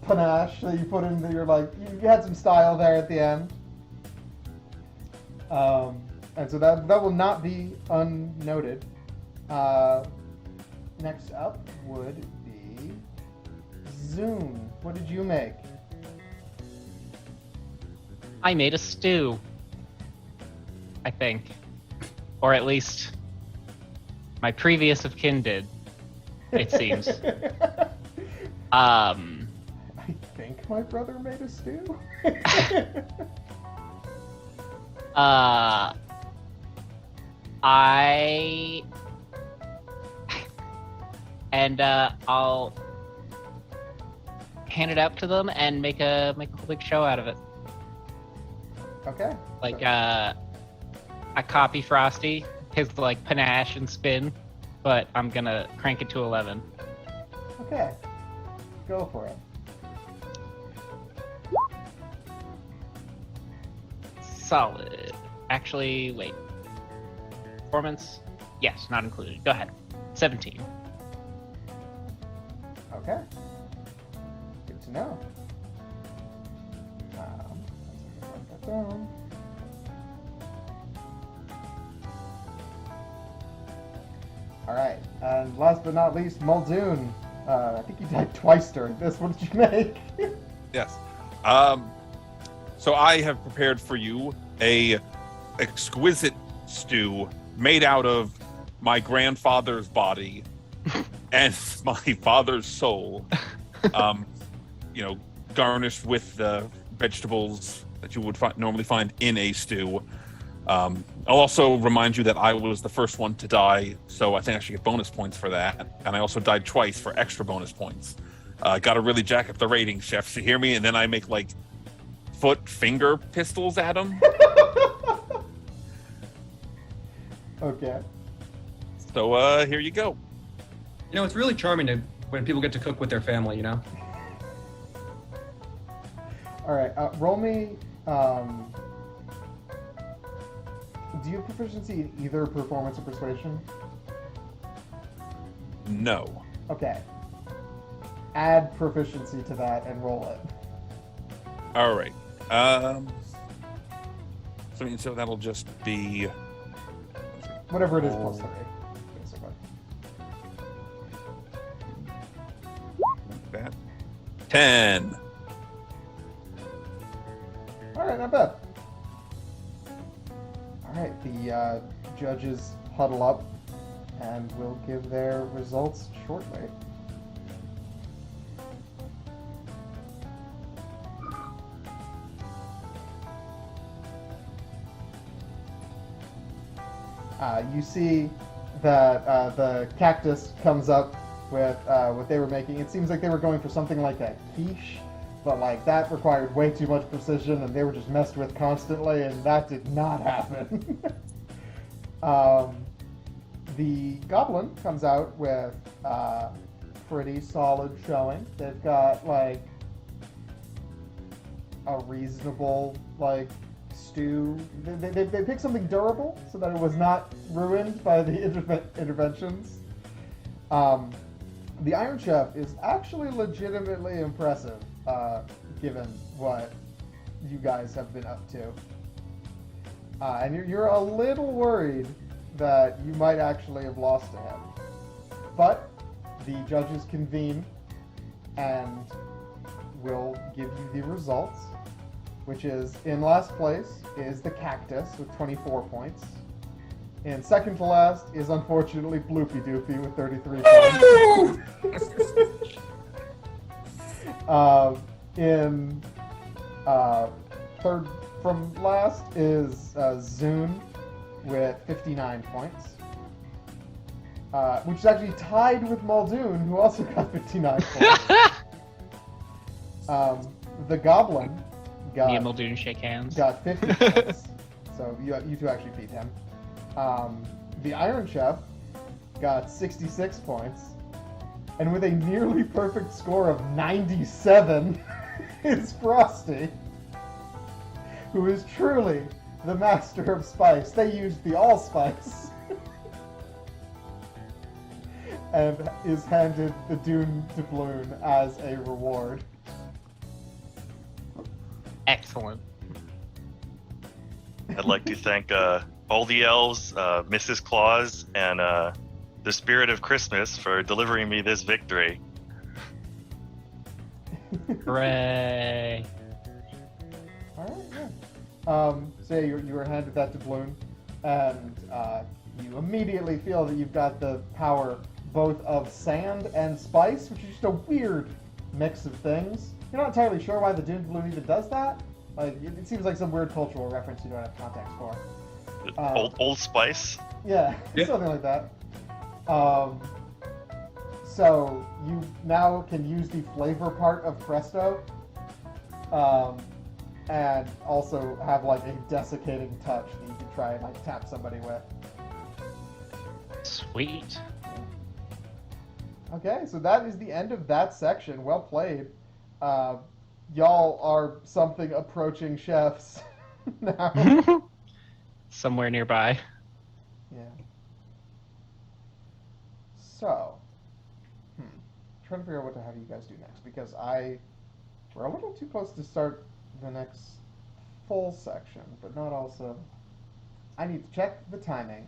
panache that you put into your, like, you had some style there at the end. And so that will not be unnoted. Next up would be Zoom. What did you make? I made a stew. I think. Or at least my previous of kin did, it seems. I think my brother made a stew. I'll hand it out to them and make a whole big show out of it. Okay. Like I copy Frosty, his like panache and spin, but I'm gonna crank it to 11. Okay. Go for it. Solid. Actually, wait. Performance? Yes, not included. Go ahead. 17. Okay. Good to know. Let's write that down. All right, and last but not least, Muldoon. I think you died twice during this. What did you make? Yes. So I have prepared for you a exquisite stew made out of my grandfather's body and my father's soul. Garnished with the vegetables that you would normally find in a stew. I'll also remind you that I was the first one to die, so I think I should get bonus points for that. And I also died twice for extra bonus points. Got to really jack up the ratings, chefs. You hear me? And then I make like finger pistols at them. Okay. So here you go. You know, it's really charming when people get to cook with their family, you know? All right. Roll me. Do you have proficiency in either performance or persuasion? No. Okay. Add proficiency to that and roll it. All right. So that'll just be Whatever it is, plus 3, basically. that. 10. All right, not bad. All right, the judges huddle up and will give their results shortly. You see that the cactus comes up with what they were making. It seems like they were going for something like a quiche, but like that required way too much precision, and they were just messed with constantly, and that did not happen. The goblin comes out with pretty solid showing. They've got like a reasonable like stew. They picked something durable so that it was not ruined by the interventions. The Iron Chef is actually legitimately impressive, given what you guys have been up to. And you're a little worried that you might actually have lost to him. But the judges convene and will give you the results, which is, in last place is the cactus with 24 points. In second to last is, unfortunately, Bloopy Doopy with 33 points. In third from last is Zune with 59 points. Which is actually tied with Muldoon, who also got 59 points. The goblin Me and got Muldoon shake hands. 50 points. So you two actually beat him. The Iron Chef got 66 points. And with a nearly perfect score of 97 is Frosty, who is truly the master of spice. They used the allspice. And is handed the Goon Doubloon as a reward. Excellent. I'd like to thank all the elves, Mrs. Claus, and the Spirit of Christmas for delivering me this victory. Hooray. Alright, yeah. So yeah, you were handed that doubloon, and you immediately feel that you've got the power both of sand and spice, which is just a weird mix of things. You're not entirely sure why the Goon Balloon even does that. Like, it seems like some weird cultural reference you don't have context for. Old Spice? Yeah, Yeah. something like that. So you now can use the flavor part of Presto, and also have like a desiccating touch that you can try and like tap somebody with. Sweet. Okay, so that is the end of that section. Well played. Y'all are something approaching chefs now. Somewhere nearby. Yeah. So, trying to figure out what to have you guys do next, because we're a little too close to start the next full section, but not also. I need to check the timing.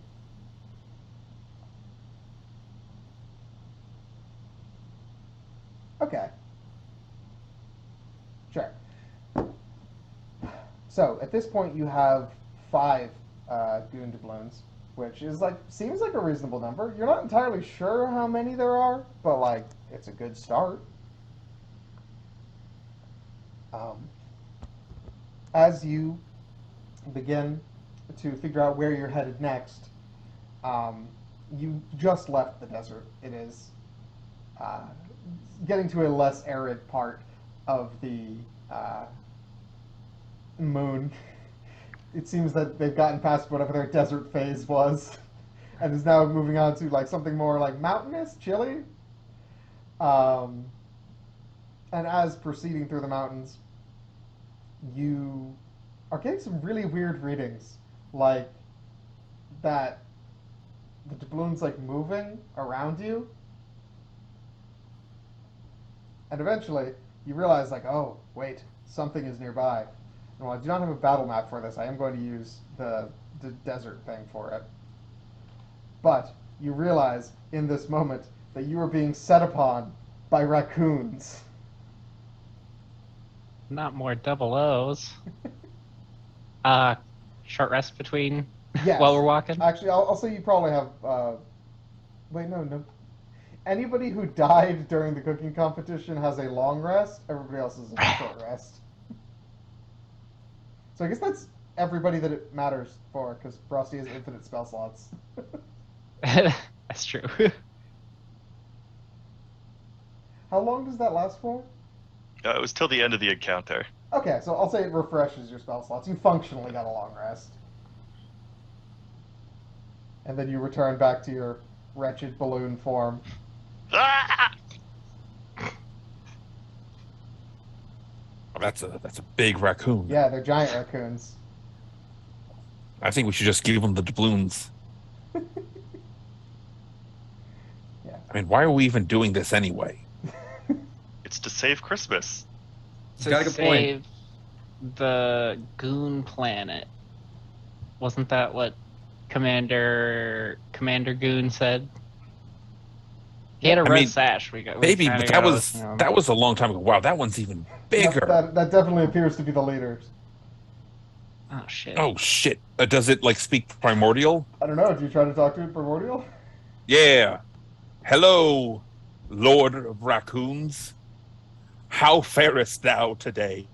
Okay. Sure. So at this point, you have 5 Goon Doubloons, which is seems like a reasonable number. You're not entirely sure how many there are, but it's a good start. As you begin to figure out where you're headed next, you just left the desert. It is getting to a less arid part of the moon. It seems that they've gotten past whatever their desert phase was and is now moving on to something more mountainous, chilly. And as proceeding through the mountains, you are getting some really weird readings, like that the doubloon's moving around you. And eventually, you realize, oh, wait, something is nearby. And while I do not have a battle map for this, I am going to use the desert thing for it. But you realize in this moment that you are being set upon by raccoons. Not more double O's. Short rest between Yes. while we're walking. Actually, I'll say you probably have... wait, no. Anybody who died during the cooking competition has a long rest. Everybody else is a short rest. So I guess that's everybody that it matters for, because Frosty has infinite spell slots. That's true. How long does that last for? It was till the end of the encounter. Okay, so I'll say it refreshes your spell slots. You functionally got a long rest. And then you return back to your wretched balloon form. Ah! Oh, that's a big raccoon. Yeah, they're giant raccoons. I think we should just give them the doubloons. Yeah. I mean, why are we even doing this anyway? It's to save Christmas. He's got a good point. Save the Goon planet. Wasn't that what Commander Goon said? He had a red sash. Maybe, but that was a long time ago. Wow, that one's even bigger. That definitely appears to be the leaders. Oh shit. Oh shit! Does it speak primordial? I don't know. Did you try to talk to it primordial? Yeah. Hello, Lord of Raccoons. How farest thou today?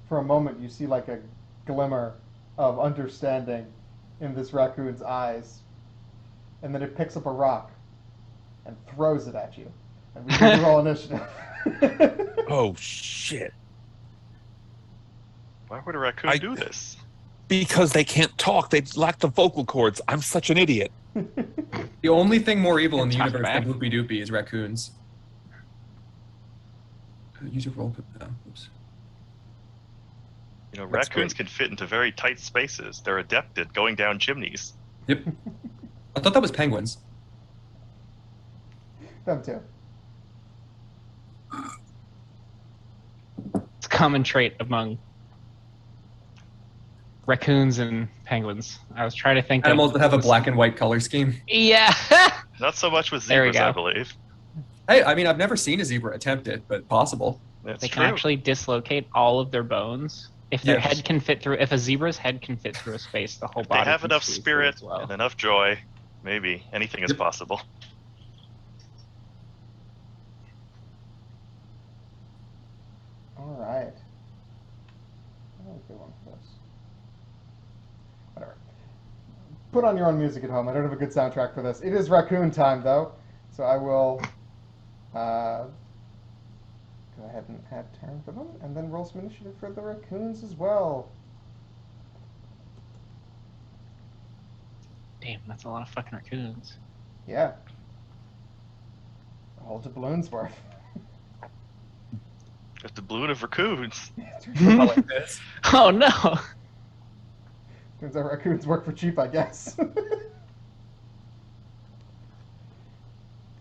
For a moment, you see a glimmer of understanding in this raccoon's eyes, and then it picks up a rock and throws it at you. And we need to roll initiative. Oh shit! Why would a raccoon I- do this? Because they can't talk. They lack the vocal cords. I'm such an idiot. The only thing more evil in the Talk universe back. than Bloopy Doopy is raccoons. Use a roll. Oops. You know, That's raccoons great. can fit into very tight spaces. They're adept at going down chimneys. Yep. I thought that was penguins. Them too. It's a common trait among raccoons and penguins. I was trying to think Animals of that have a black and white color scheme. Yeah. Not so much with There we zebras, I go. believe. Hey, I mean, I've never seen a zebra attempt it, but possible. That's They true. can actually dislocate all of their bones. If their Yes. head can fit through, if a zebra's head can fit through a space, the whole If they body. have can enough squeeze through spirit as well. and enough joy, maybe anything is Yep. possible. All right. That was a good one for this. Whatever. Put on your own music at home. I don't have a good soundtrack for this. It is raccoon time, though, so I will go ahead and add turn for them, and then roll some initiative for the raccoons as well. Damn, that's a lot of fucking raccoons. Yeah. A whole doubloon's worth. Just a balloon of raccoons. I like this. Oh no! Turns out raccoons work for cheap, I guess.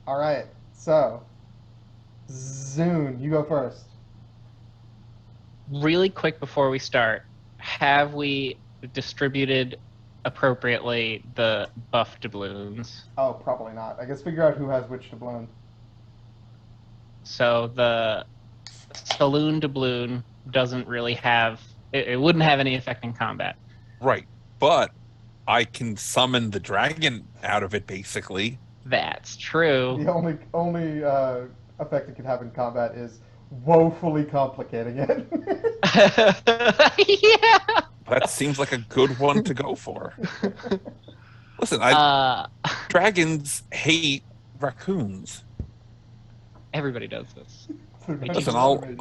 All right, so Zune, you go first. Really quick before we start, have we distributed appropriately the buff doubloons? Oh, probably not. I guess figure out who has which doubloon. So the saloon doubloon doesn't really have. It wouldn't have any effect in combat. Right, but I can summon the dragon out of it. Basically, That's true. The only effect it can have in combat is woefully complicating it. Yeah. that seems like a good one to go for. Listen, dragons hate raccoons. Everybody does this. Listen,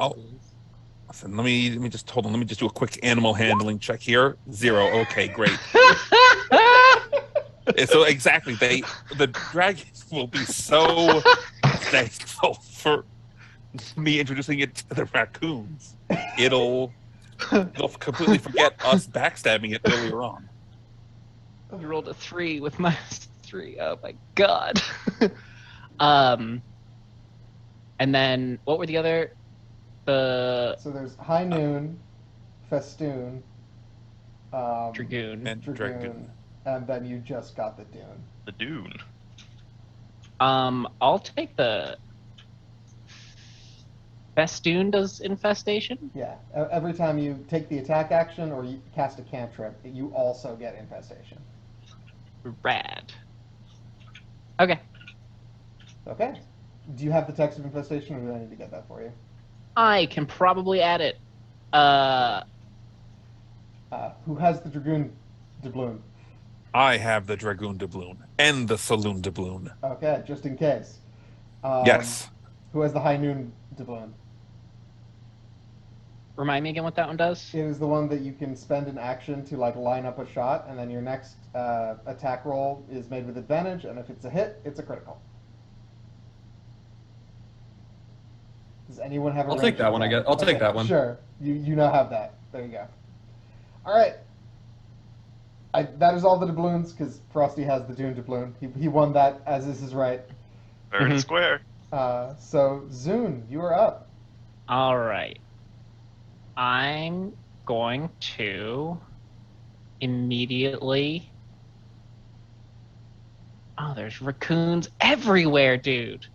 Listen, let me just hold on. Let me just do a quick animal handling check here. 0. Okay, great. So exactly, the dragons will be so thankful for me introducing it to the raccoons. It'll completely forget us backstabbing it earlier on. I rolled a 3 with -3. Oh my god. And then what were the other? So there's High Noon, Festoon, Dragoon. And Dragoon, and then you just got the Dune. The dune. I'll take the Festoon does infestation. Yeah, every time you take the attack action or you cast a cantrip, you also get infestation. Rad. Okay. Okay. Do you have the text of infestation, or do I need to get that for you? I can probably add it. Who has the Dragoon doubloon? I have the dragoon doubloon and the saloon doubloon. Okay, just in case. Yes. Who has the High Noon doubloon? Remind me again what that one does. It is the one that you can spend an action to like line up a shot, and then your next attack roll is made with advantage, and if it's a hit, it's a critical. Does anyone have a I'll range take that one, I attack? guess. I'll take that one. Sure. You now have that. There you go. All right. That is all the doubloons, because Frosty has the Dune doubloon. He won that, as is his right. Fair and square. So, Zune, you are up. All right. I'm going to immediately. Oh, there's raccoons everywhere, dude.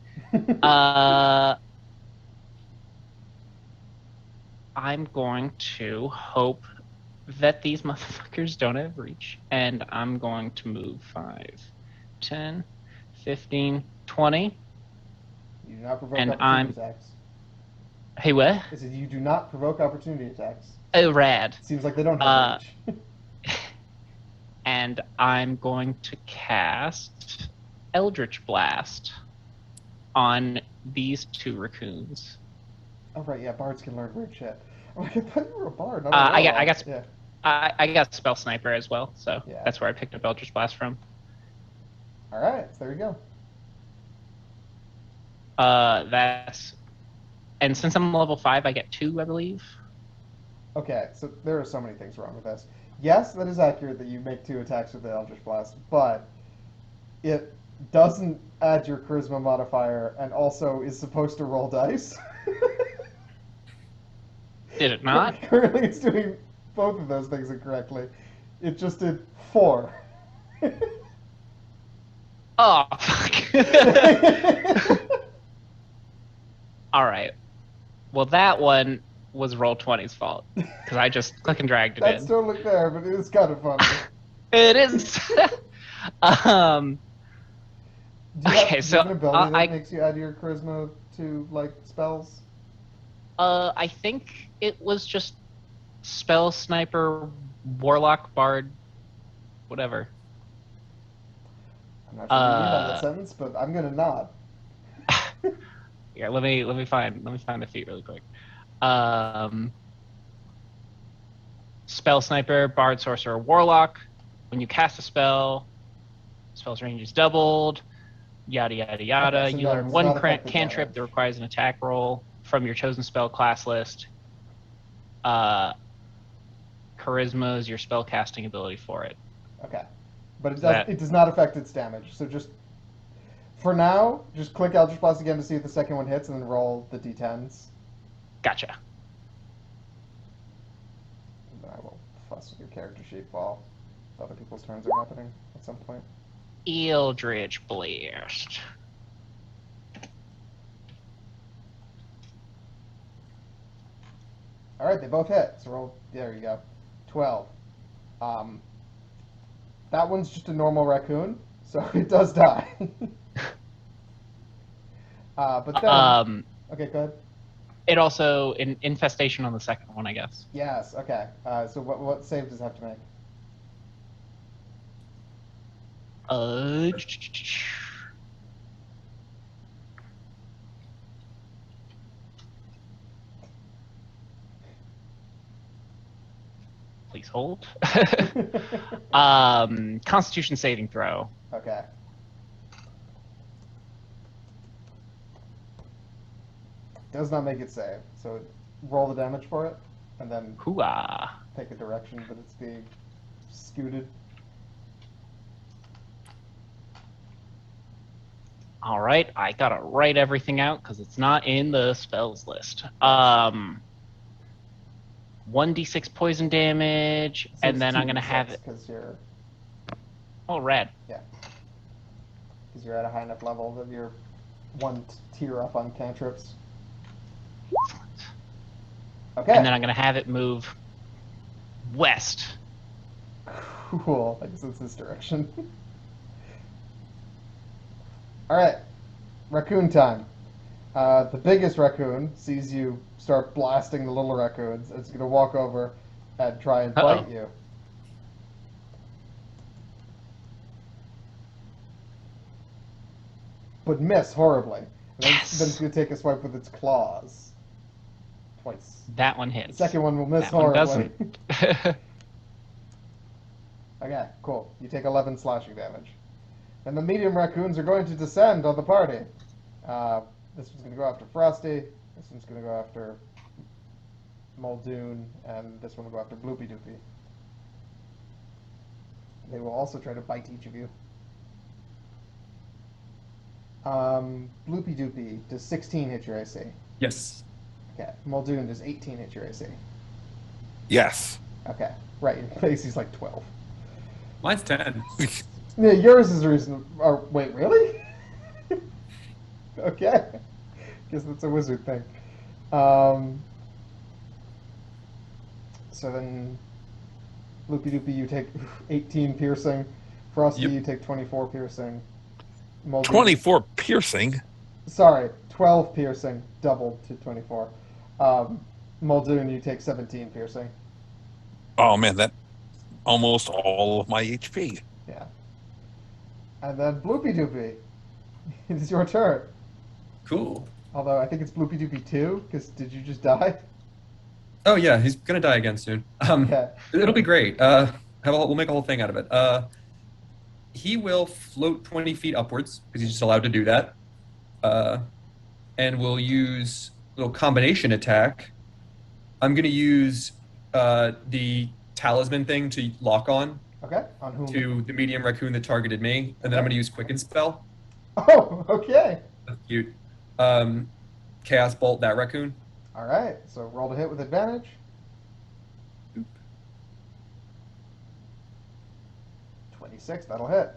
I'm going to hope that these motherfuckers don't have reach, and I'm going to move 5, 10, 15, 20. You do not provoke And opportunity attacks. Hey, what? I said you do not provoke opportunity attacks. Oh, rad. Seems like they don't have reach. And I'm going to cast Eldritch Blast on these 2 raccoons. Oh right, yeah, bards can learn weird shit. I'm like, I thought you were a bard. Not a I warlock. got Yeah. I got Spell Sniper as well, so Yeah. that's where I picked up Eldritch Blast from. All right, so there you go. That's and since I'm level 5, I get 2, I believe. Okay, so there are so many things wrong with this. Yes, that is accurate that you make 2 attacks with the Eldritch Blast, but it doesn't add your charisma modifier and also is supposed to roll dice. Did it not? Currently, it's doing both of those things incorrectly. It just did 4. Oh, fuck. All right. Well, that one was Roll20's fault because I just click and dragged it That's in. totally fair, but it is kind of funny. It is. Do you Okay, have so an ability that I makes you add your charisma to like spells? I think it was just Spell Sniper, Warlock, Bard, whatever. I'm not sure what you mean by that sentence, but I'm gonna nod. Yeah, let me find the feat really quick. Spell Sniper, Bard, Sorcerer, Warlock. When you cast a spell, spell's range is doubled. Yada yada yada. Okay, so You no, it learn does one not affect the cantrip damage. that requires an attack roll from your chosen spell class list. Charisma is your spell casting ability for it. Okay, but it That- does not affect its damage. So just for now, just click Eldritch Blast again to see if the second one hits, and then roll the d10s. Gotcha. And then I will fuss with your character sheet while other people's turns are happening at some point. Eldritch Blast. All right, they both hit. So roll. There you go. 12. That one's just a normal raccoon, so it does die. But then, okay, go ahead. It also infestation on the second one, I guess. Yes. Okay. So what save does it have to make? Please hold. Constitution saving throw. Okay. Does not make it save. So roll the damage for it, and then Hooah. pick a direction that it's being scooted. All right, I gotta write everything out because it's not in the spells list. 1d6 poison damage, So and it's then I'm gonna have it. because you're Oh, rad. because you're at a high enough level that you're one tier up on cantrips. Okay. And then I'm gonna have it move west. Cool. I guess it's this direction. All right, raccoon time. The biggest raccoon sees you start blasting the little raccoons. It's going to walk over and try and Uh-oh. bite you. But miss horribly. And Yes. then it's going to take a swipe with its claws. Twice. That one The hits. second one will miss That one horribly. doesn't. Okay, cool. You take 11 slashing damage. And the medium raccoons are going to descend on the party. This one's going to go after Frosty. This one's going to go after Muldoon. And this one will go after Bloopy Doopy. They will also try to bite each of you. Bloopy Doopy, does 16 hit your AC? Yes. Okay. Muldoon, does 18 hit your AC? Yes. Okay. Right, your AC's like 12. Mine's 10. Yeah, yours is reasonable. Oh, wait, really? Okay. Guess that's a wizard thing. So then, Loopy Doopy, you take 18 piercing. Frosty, Yep. you take 24 piercing. Muldoon, 24 piercing. Sorry, 12 piercing, doubled to 24. Muldoon, you take 17 piercing. Oh man, that almost all of my HP. Yeah. And then Bloopy Doopy, it is your turn. Cool. Although I think it's Bloopy Doopy 2, because did you just die? Oh yeah, he's gonna die again soon. Okay. It'll be great. We'll make a whole thing out of it. He will float 20 feet upwards because he's just allowed to do that. And we'll use a little combination attack. I'm gonna use the talisman thing to lock on Okay. On whom? to the medium raccoon that targeted me, and then I'm gonna use Quicken Spell. Oh, okay. That's cute. Chaos Bolt that raccoon. All right. So roll to hit with advantage. 26. That'll hit.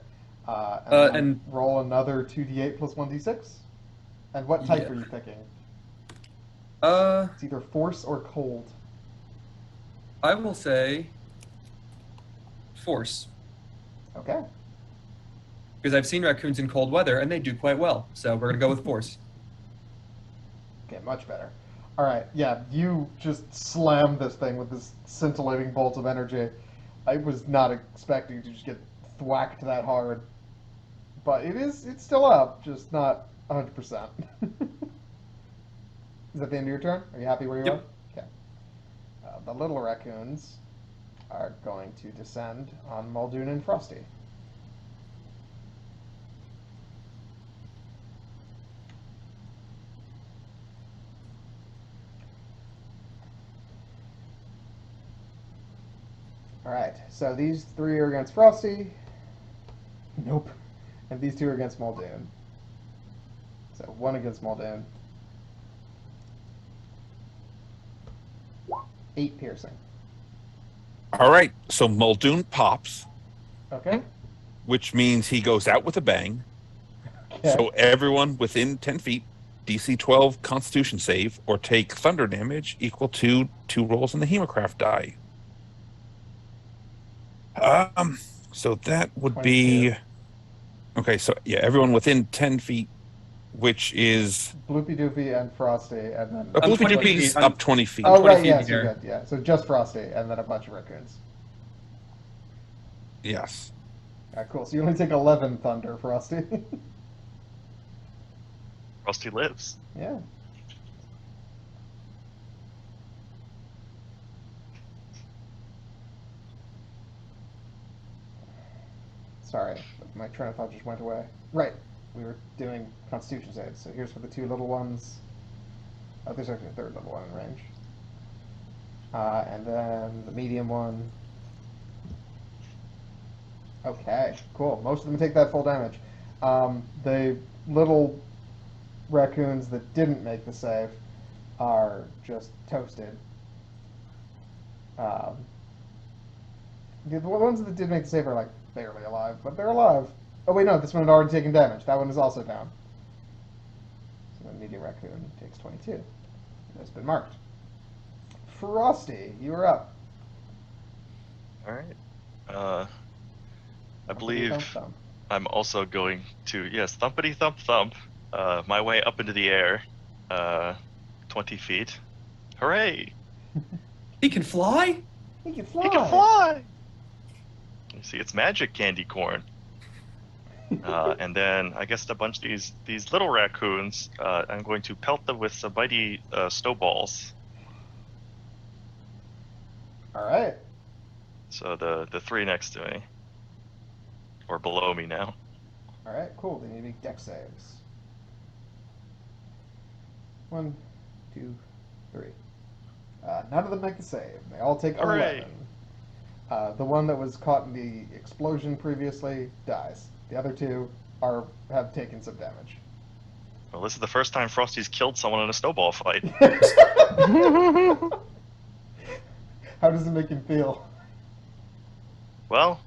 And roll another 2d8 plus 1d6. And what type Yeah. are you picking? uh, It's either force or cold. I will say Force Okay. because I've seen raccoons in cold weather and they do quite well. So we're gonna go with Force. Okay, much better. All right, yeah, you just slammed this thing with this scintillating bolt of energy. I was not expecting to just get thwacked that hard, but it's still up, just not 100%. Is that the end of your turn? Are you happy where you Yep. are? Okay. The little raccoons are going to descend on Muldoon and Frosty. Alright, so these three are against Frosty. Nope. And these two are against Muldoon. So one against Muldoon. 8 piercing. All right, so Muldoon pops, Okay. which means he goes out with a bang. Okay. So everyone within 10 feet, DC 12 Constitution save or take thunder damage equal to 2 rolls on the Hemocraft die. So that would be 22. okay. So yeah, everyone within 10 feet, which is Bloopy Doopy and Frosty, and then. I'm Bloopy 20 Doopy feet. is I'm- up 20 feet. Oh, 20 right, feet yes, here. you're good. Yeah, so just Frosty, and then a bunch of raccoons. Yes. Alright, cool. So you only take 11 thunder, Frosty. Rusty lives. Yeah. Sorry, my train of thought just went away. Right, we were doing Constitution saves, so here's for the two little ones. Oh, there's actually a third little one in range. And then the medium one. Okay, cool. Most of them take that full damage. The little raccoons that didn't make the save are just toasted. The ones that did make the save are like barely alive, but they're alive. Oh wait, no, this one had already taken damage. That one is also down. So the medium raccoon takes 22. It has been marked. Frosty, you are up. All right. I believe Thump, thump. I'm also going to, yes, thumpity thump thump, my way up into the air, 20 feet. Hooray! He can fly? He can fly. He can fly! You see, it's magic candy corn. And then I guess a bunch of these little raccoons, I'm going to pelt them with some mighty snowballs. All right. So the three next to me, or below me now. All right, cool. They need to make dex saves. 1, 2, 3. None of them make the save. They all take Hooray. 11. The one that was caught in the explosion previously dies. The other two have taken some damage. Well, this is the first time Frosty's killed someone in a snowball fight. How does it make him feel? Well,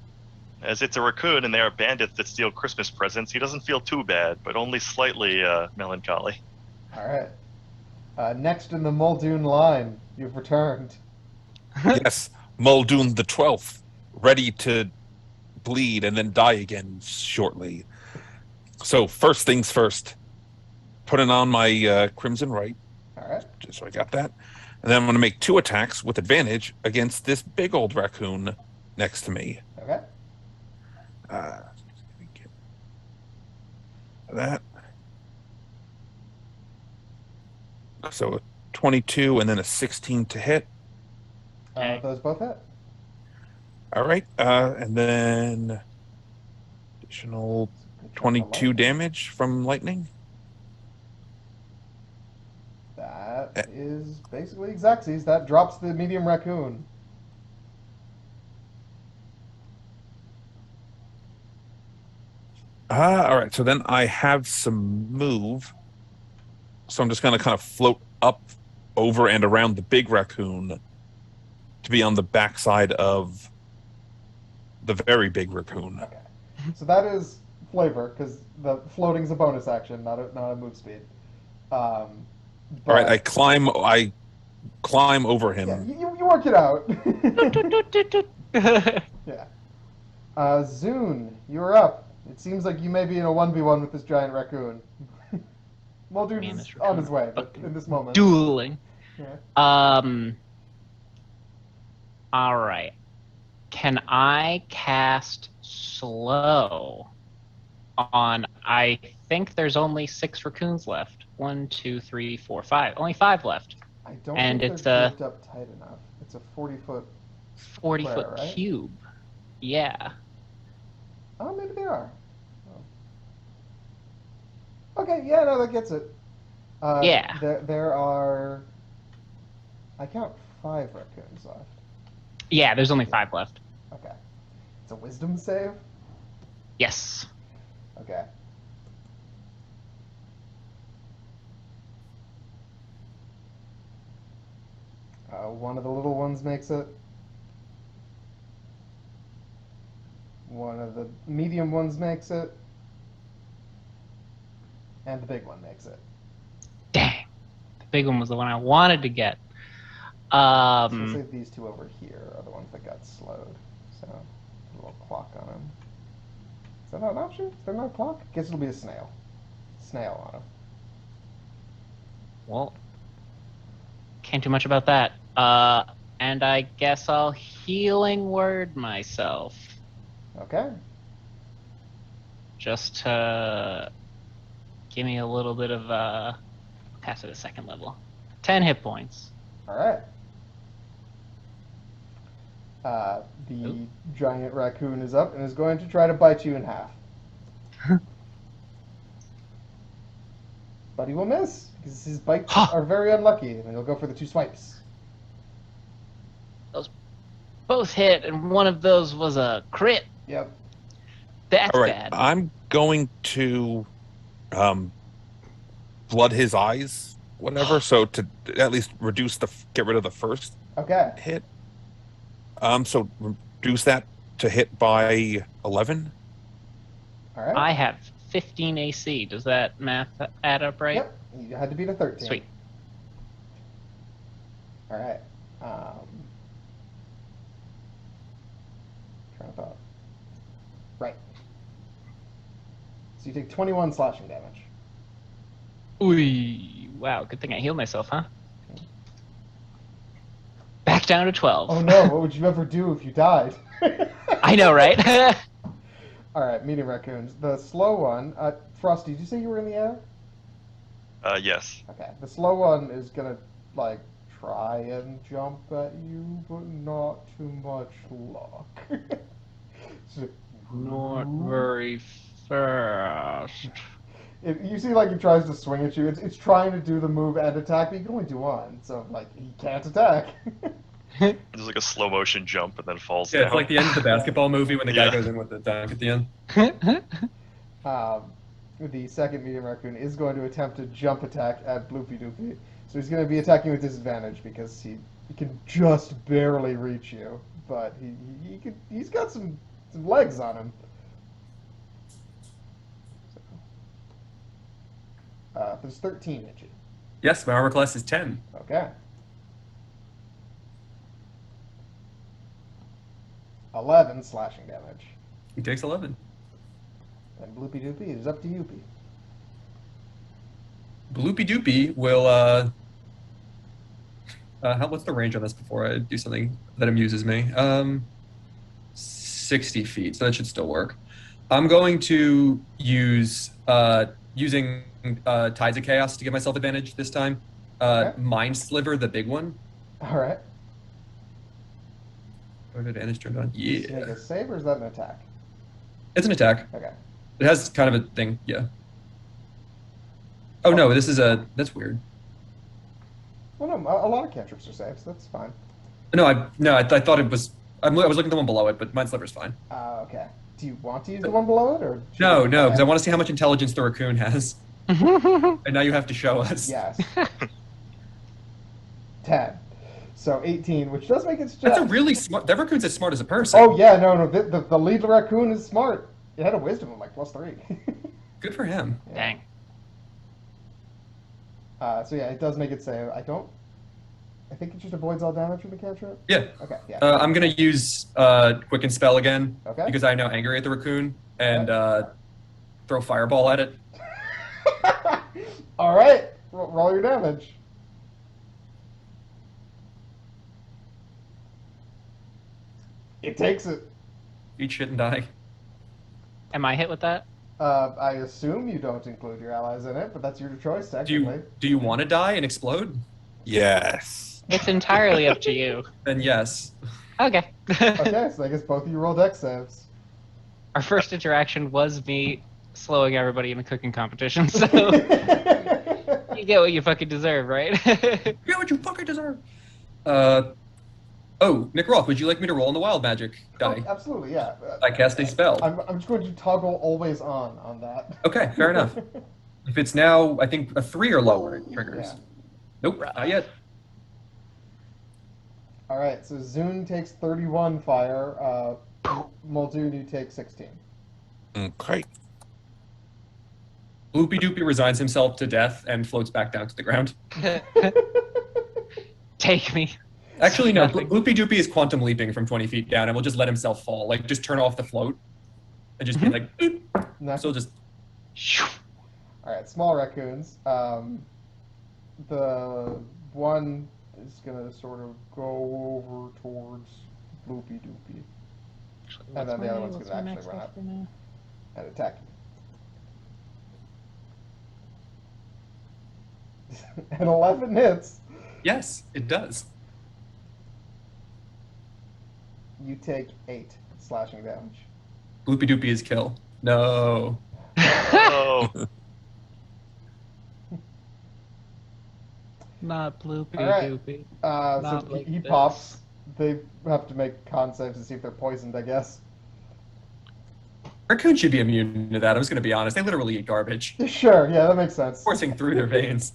as it's a raccoon and they are bandits that steal Christmas presents, he doesn't feel too bad, but only slightly melancholy. All right. Next in the Muldoon line, you've returned. Yes, Muldoon the 12th, ready to bleed and then die again shortly. So first things first, putting on my Crimson Right, All right. just so I got that. And then I'm going to make 2 attacks with advantage against this big old raccoon next to me. Okay. Let me get that. So a 22 and then a 16 to hit. Okay. Those both hit. All right. And then additional Good chunk of 22 lightning. damage from lightning. That is basically Xerxes. That drops the medium raccoon. All right. So then I have some move. So I'm just going to kind of float up over and around the big raccoon to be on the backside of the very big raccoon. Okay. So that is flavor, because the floating's a bonus action, not a move speed. All right. I climb over him. Yeah, you work it out. Yeah. Zune, you're up. It seems like you may be in a 1v1 with this giant raccoon. Muldoon Man, is this on raccoon his way, but fucking in this moment. Dueling. Yeah. All right. Can I cast slow on? I think there's only 6 raccoons left. 1, 2, 3, 4, 5. Only 5 left. I don't And think it's they're a grouped up tight enough. It's a 40-foot. 40-foot Square, right? cube. Yeah. Oh, maybe they are. Oh. Okay, yeah, no, that gets it. Yeah. There are. I count 5 raccoons left. Yeah, there's only 5 left. Okay. It's a wisdom save? Yes. Okay. One of the little ones makes it. One of the medium ones makes it. And the big one makes it. Dang. The big one was the one I wanted to get. So we'll save these 2 over here are the ones that got slowed. So, a little clock on them. Is that not an option? Is there not a clock? Guess it'll be a snail. Snail on them. Well, can't do much about that. And I guess I'll healing word myself. Okay. Just to give me a little bit of pass it a 2nd level. 10 hit points. Alright. The giant raccoon is up and is going to try to bite you in half. But he will miss, because his bites are very unlucky, and he'll go for the 2 swipes. Those both hit, and one of those was a crit. Yep. That's All right. bad. I'm going to blood his eyes, whatever. So to at least get rid of the first Okay. hit. So reduce that to hit by 11. Alright. I have 15 AC. Does that math add up right? Yep. You had to beat a 13. Sweet. Alright. Trying to thought. Right. So you take 21 slashing damage. Ooh, wow. Good thing I healed myself, huh? Back down to 12. Oh no, what would you ever do if you died? I know, right? Alright, medium raccoons. The slow one, Frost, did you say you were in the air? Yes. Okay. The slow one is gonna, like, try and jump at you, but not too much luck. So, Not very fast. you see, like, he tries to swing at you. It's trying to do the move and attack, but you can only do one. So, like, he can't attack. There's like a slow motion jump and then falls Yeah, down. it's like the end of the basketball movie when the guy Yeah. goes in with the dunk at the end. The second medium raccoon is going to attempt to jump attack at Bloopy Doopy. So he's going to be attacking with disadvantage because he can just barely reach you. But he's got some legs on him. There's 13 hit you. Yes, my armor class is 10. Okay. 11 slashing damage. He takes 11. And Bloopy Doopy, it is up to Youpy. Bloopy Doopy will, what's the range on this before I do something that amuses me? 60 feet, so that should still work. I'm going to use, using Tides of Chaos to give myself advantage this time. Okay. Mind Sliver, the big one. All right. Do I have advantage turned on? Does he make Yeah. a save or is that an attack? It's an attack. Okay. It has kind of a thing. Yeah. Oh, no, this is that's weird. Well, no, a lot of cantrips are saves. That's fine. No, I thought it was. I was looking at the one below it, but Mind Sliver's fine. Okay. Do you want to use the one below it, or should No, we- no, because I okay. want to see how much intelligence the raccoon has. And now you have to show us. Yes. 10. So 18, which does make it. That's a really smart. That raccoon's as smart as a person. Oh yeah, no. The lead raccoon is smart. It had a wisdom of like +3. Good for him. Yeah. Dang. So yeah, it does make it save. I think it just avoids all damage from the cantrip. Yeah. Okay. Yeah. I'm gonna use Quicken Spell again Okay. because I'm now angry at the raccoon and throw Fireball at it. All right. Roll your damage. It takes it. Eat shit and die. Am I hit with that? I assume you don't include your allies in it, but that's your choice, technically. Do you want to die and explode? Yes. It's entirely up to you. Then yes. Okay. Okay, so I guess both of you roll dex saves. Our first interaction was me slowing everybody in the cooking competition, so you get what you fucking deserve, right? Get what you fucking deserve. Oh, Nick Roth, would you like me to roll on the wild magic die? Oh, absolutely, yeah. I cast a spell. I'm just going to toggle always on that. Okay, fair enough. If it's now, I think a 3 or lower, it triggers. Yeah. Nope, not yet. All right, so Zune takes 31 fire. Muldoon, you take 16. Okay. Bloopy Doopy resigns himself to death and floats back down to the ground. Take me. Actually, no. Nothing. Bloopy Doopy is quantum leaping from 20 feet down and will just let himself fall. Like, just turn off the float and just be like, boop. Nice. So just, All right, small raccoons. The one is gonna sort of go over towards Bloopy Doopy And then the other one's gonna actually run up. and attack you. And 11 hits. yes, it does. You take 8 slashing damage. Bloopy Doopy is kill. No. Oh, Not bloopy All right. doopy. So Not like he this. pops. They have to make con saves to see if they're poisoned, I guess. Raccoons should be immune to that. I was going to be honest. They literally eat garbage, Sure, yeah, that makes sense. coursing through their veins.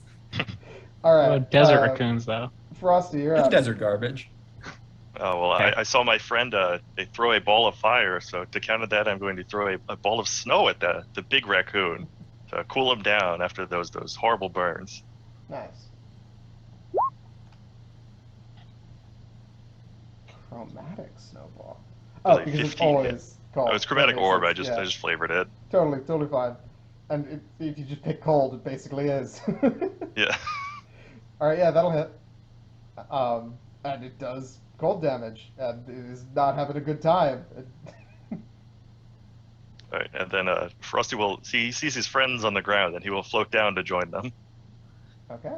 All right. Oh, desert raccoons, though. Frosty, you're It's up. desert garbage. oh well, Okay. I saw my friend. They throw a ball of fire, so to counter that, I'm going to throw a ball of snow at the big raccoon to cool him down after those horrible burns. Nice. Chromatic snowball. Oh, Like because it's 15 always called. Oh, it's chromatic that makes orb. sense, I just flavored it. Totally fine. And if you just pick cold, it basically is. Yeah. All right, yeah, that'll hit. And it does cold damage, and it is not having a good time. All right, and then Frosty will see. He sees his friends on the ground, and he will float down to join them. Okay.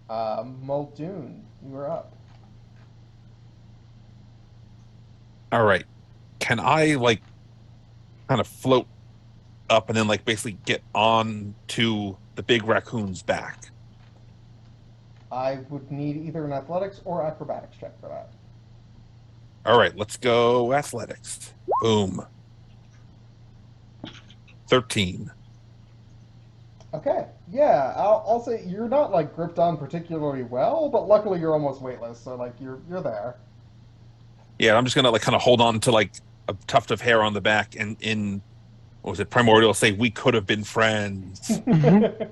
Muldoon, you are up. All right. Can I like kind of float up and then like basically get on to the big raccoon's back? I would need either an athletics or acrobatics check for that. All right, let's go athletics. Boom. 13. Okay, yeah, I'll say you're not like gripped on particularly well, but luckily you're almost weightless, so like you're there. Yeah, I'm just gonna like kind of hold on to like a tuft of hair on the back, and in what was it, Primordial say we could have been friends, It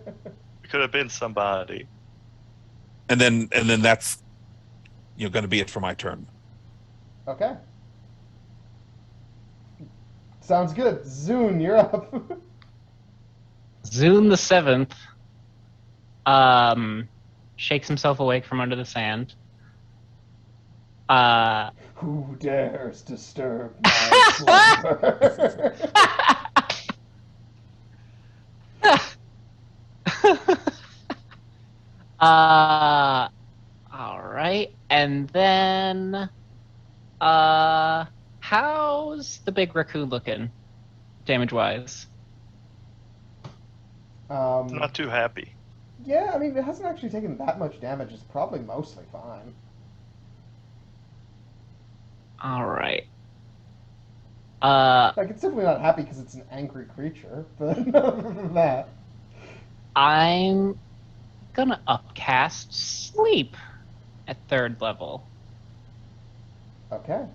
could have been somebody. and then that's gonna be it for my turn. Okay. Sounds good. Zune, you're up. Zune the Seventh shakes himself awake from under the sand. Who dares disturb my slumber? All right, and then how's the big raccoon looking, damage-wise? Not too happy. Yeah, I mean, it hasn't actually taken that much damage. It's probably mostly fine. All right. Like, it's definitely not happy because it's an angry creature, but other than that. I'm gonna upcast sleep at 3rd level. Okay.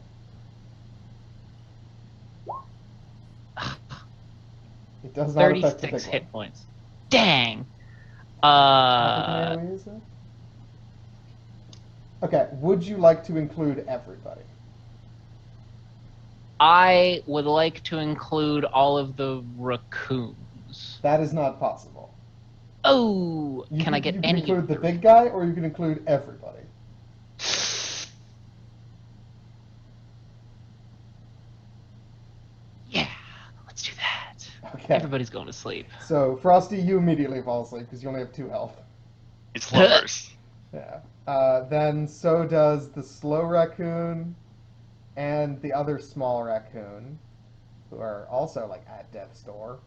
It does not affect the 36 big hit one. points. Dang. How big an AoE is it? Okay, would you like to include everybody? I would like to include all of the raccoons. That is not possible. Oh, can I get you any can include of the big guy, or you can include everybody. Yeah, let's do that. Okay. Everybody's going to sleep. So, Frosty, you immediately fall asleep because you only have 2 health. He's slumbers. Yeah. Then so does the slow raccoon and the other small raccoon, who are also like at death's door.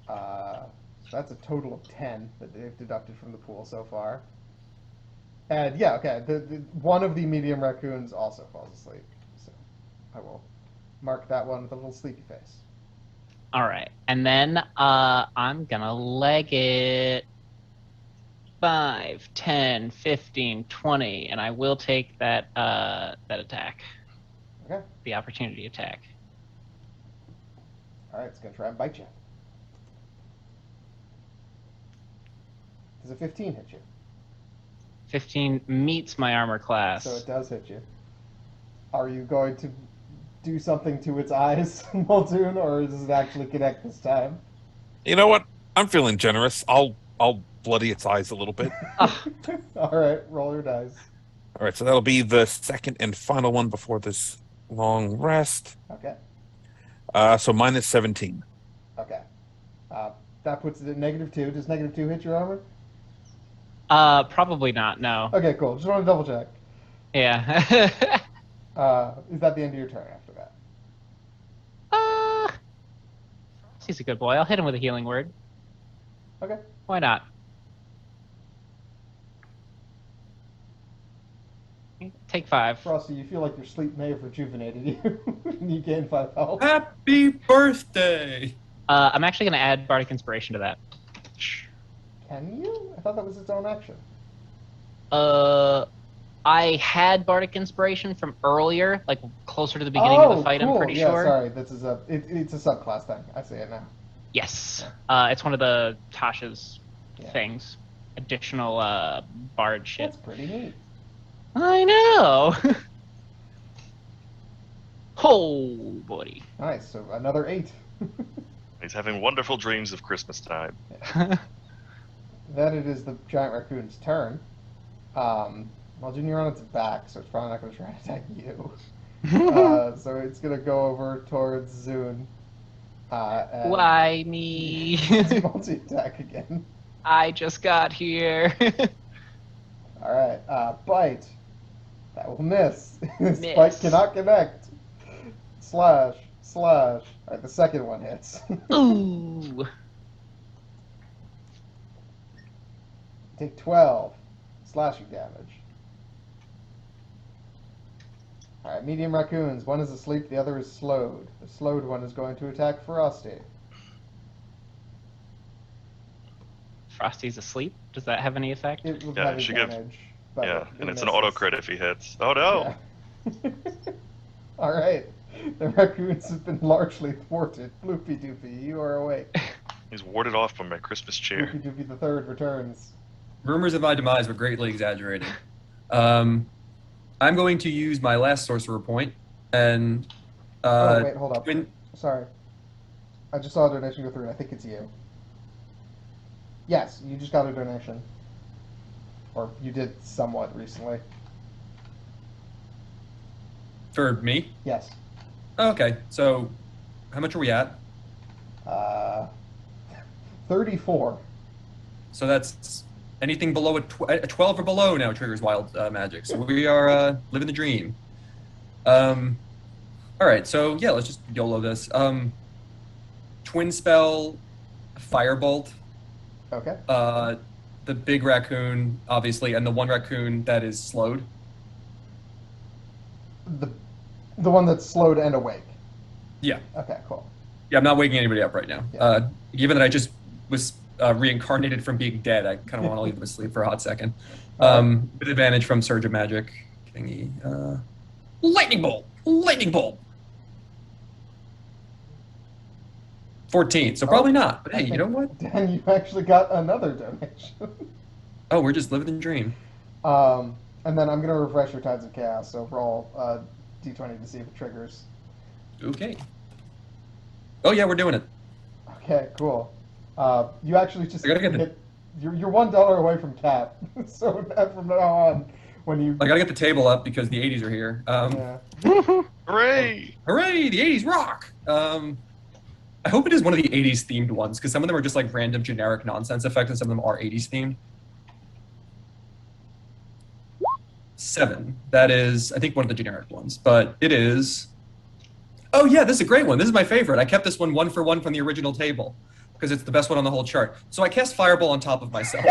So that's a total of 10 that they've deducted from the pool so far. And yeah, okay, the one of the medium raccoons also falls asleep. So I will mark that one with a little sleepy face. All right, and then I'm gonna leg it 5, 10, 15, 20, and I will take that attack. Okay. The opportunity attack. All right, it's gonna try and bite you. Does a 15 hit you? 15 meets my armor class. So it does hit you. Are you going to do something to its eyes, Muldoon, or does it actually connect this time? You know what? I'm feeling generous. I'll bloody its eyes a little bit. All right, roll your dice. All right, so that'll be the second and final one before this long rest. Okay. So minus 17. Okay. That puts it at -2. Does -2 hit your armor? Probably not. No. Okay, cool. Just want to double check. Yeah. Is that the end of your turn after that? He's a good boy. I'll hit him with a healing word. Okay. Why not? Take 5. Frosty, you feel like your sleep may have rejuvenated you, and you gain 5 health. Happy birthday! I'm actually going to add Bardic Inspiration to that. Can you? I thought that was its own action. I had Bardic Inspiration from earlier, like closer to the beginning of the fight, cool. I'm pretty yeah, sure. Sorry, this is it's a subclass thing. I see it now. Yes. It's one of the Tasha's things. Additional bard shit. That's pretty neat. I know. Oh, buddy. Nice. So another 8. He's having wonderful dreams of Christmas time. Then it is the giant raccoon's turn. Well, Junior on its back, so it's probably not going to try and attack you. So it's going to go over towards Zune. And Why me? multi-attack again. I just got here. All right, bite. That will miss. This Miss. bite cannot connect. Slash. All right, the second one hits. Ooh. Take 12 slashing damage. All right, medium raccoons. One is asleep, the other is slowed. The slowed one is going to attack Frosty. Frosty's asleep. Does that have any effect? It will Yeah, have it should advantage. But Yeah, it and it's an misses. auto crit if he hits. Oh no! Yeah. All right, the raccoons have been largely thwarted. Bloopy Doopy, you are awake. He's warded off by my Christmas chair. Bloopy Doopy the third returns. Rumors of my demise were greatly exaggerated. I'm going to use my last sorcerer point and. Oh wait, hold up. When, Sorry, I just saw a donation go through, and I think it's you. Yes, you just got a donation, or you did somewhat recently. for me? Yes. Okay, so how much are we at? 34. So that's Anything below a 12 or below now triggers wild magic. So we are living the dream. All right, so yeah, let's just YOLO this. Twin spell, firebolt. Okay. The big raccoon, obviously, and the one raccoon that is slowed. The one that's slowed and awake. Yeah. Okay, cool. Yeah, I'm not waking anybody up right now. Yeah. Given that I just was reincarnated from being dead, I kind of want to leave them asleep for a hot second. Right. With advantage from Surge of Magic. Thingy. Lightning Bolt! Lightning Bolt! 14, so probably not. But hey, you know what? Dan, you actually got another donation. Oh, we're just living the dream. And then I'm going to refresh your Tides of Chaos, so roll d20 to see if it triggers. Okay. Oh yeah, we're doing it. Okay, cool. You actually just I gotta get the- hit... You're $1 away from cap. So from now on, when you... I gotta get the table up because the 80s are here. Yeah. Hooray! Hooray, the 80s rock! I hope it is one of the 80s themed ones, because some of them are just like random generic nonsense effects, and some of them are 80s themed. 7. That is, I think, one of the generic ones, but it is... Oh yeah, this is a great one. This is my favorite. I kept this one for one from the original table, because it's the best one on the whole chart. So I cast Fireball on top of myself.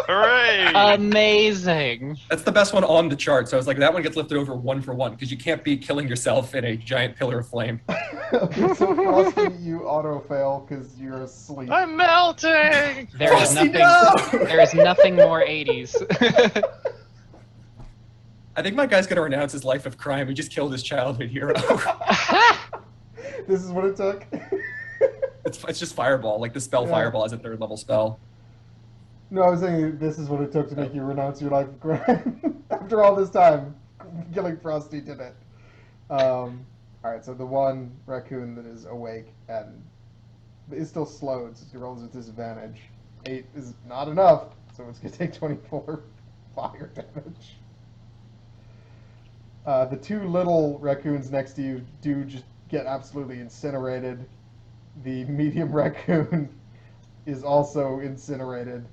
Hooray! Amazing. That's the best one on the chart, so I was like, that one gets lifted over 1 for 1, because you can't be killing yourself in a giant pillar of flame. Okay, so Frosty, you auto-fail because you're asleep. I'm melting! There is Frosty, nothing. no! There is nothing more 80s. I think my guy's gonna renounce his life of crime. He just killed his childhood hero. This is what it took? It's just Fireball, like the spell Yeah. Fireball is a 3rd level spell. No, I was saying this is what it took to make you renounce your life of crime. After all this time, killing Frosty did it. Alright, so the one raccoon that is awake and is still slowed, so he rolls with disadvantage. 8 is not enough, so it's going to take 24 fire damage. The 2 little raccoons next to you do just get absolutely incinerated. The medium raccoon is also incinerated.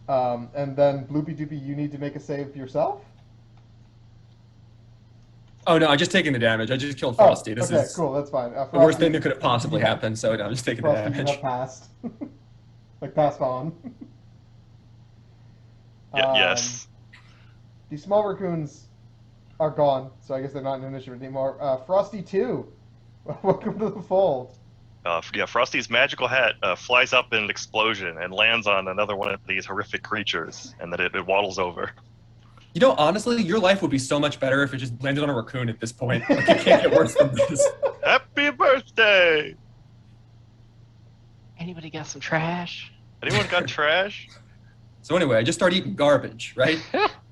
And then, Bloopy Doopy, you need to make a save yourself? Oh no, I'm just taking the damage. I just killed Frosty. This okay, is cool, that's fine. the worst thing that could have possibly happened, so no, I'm just taking the Frosty, you damage. have passed. Like, passed on. Yes. The small raccoons are gone, so I guess they're not in initiative anymore. Frosty 2, welcome to the fold. Yeah, Frosty's magical hat flies up in an explosion and lands on another one of these horrific creatures, and then it waddles over. You know, honestly, your life would be so much better if it just landed on a raccoon at this point. Like, it can't get worse than this. Happy birthday! Anybody got some trash? Anyone got trash? So anyway, I just start eating garbage, right?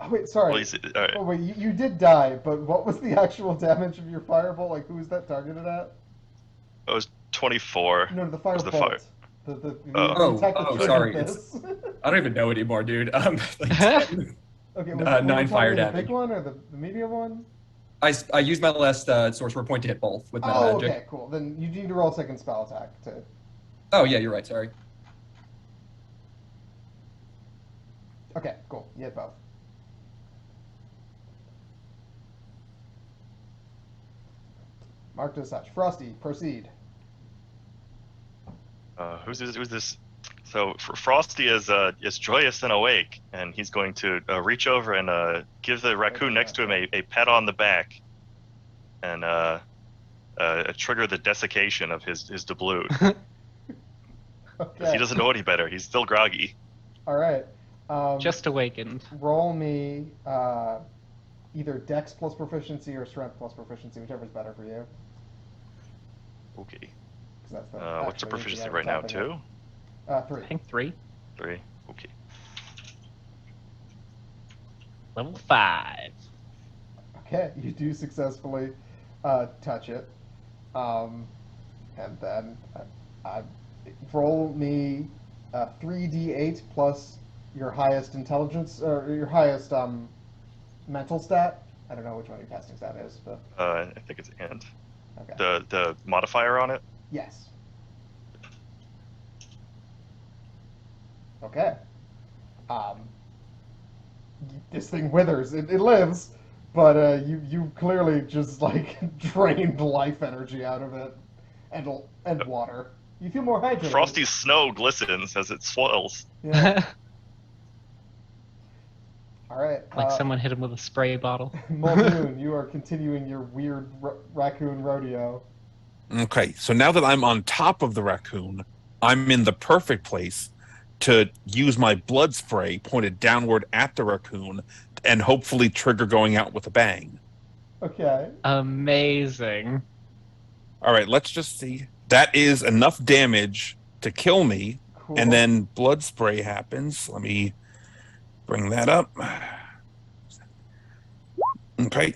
Oh, wait, sorry. Well, all right. Oh, wait, you did die, but what was the actual damage of your fireball? Like, who was that targeted at? It was 24. No, the Was firebolt. the fire- The attack that triggered sorry, this. I don't even know anymore, dude. Like 10. Okay, 9 fire the damage. big one or the medium one? I used my last sorcerer point to hit both with meta Oh, magic. okay, cool. Then you need to roll a second spell attack to... Oh yeah, you're right. Sorry. Okay, cool. You hit both. Marked as such. Frosty, proceed. Who's this? So Frosty is joyous and awake, and he's going to reach over and give the raccoon next to him a pat on the back, and trigger the desiccation of his doubloon. Okay. He doesn't know any better. He's still groggy. All right. Just awakened. Roll me either Dex plus proficiency or Strength plus proficiency, whichever's better for you. Okay. 'Cause that's the What's the actually proficiency easy right now? at 2? 3. I think 3. 3? Okay. Level 5. Okay, you do successfully touch it. And then roll me 3d8 plus your highest intelligence, or your highest mental stat. I don't know which one your casting stat is, but... I think it's int. Okay. The modifier on it? Yes. um, this thing withers. It lives, but you clearly just like drained life energy out of it, and water. You feel more hydrated. Frosty's snow glistens as it swells. Yeah. All right. Like someone hit him with a spray bottle. Muldoon, you are continuing your weird raccoon rodeo. Okay, so now that I'm on top of the raccoon, I'm in the perfect place to use my blood spray pointed downward at the raccoon and hopefully trigger going out with a bang. Okay. Amazing. All right, let's just see. That is enough damage to kill me, Cool. and then blood spray happens. Let me bring that up. Okay.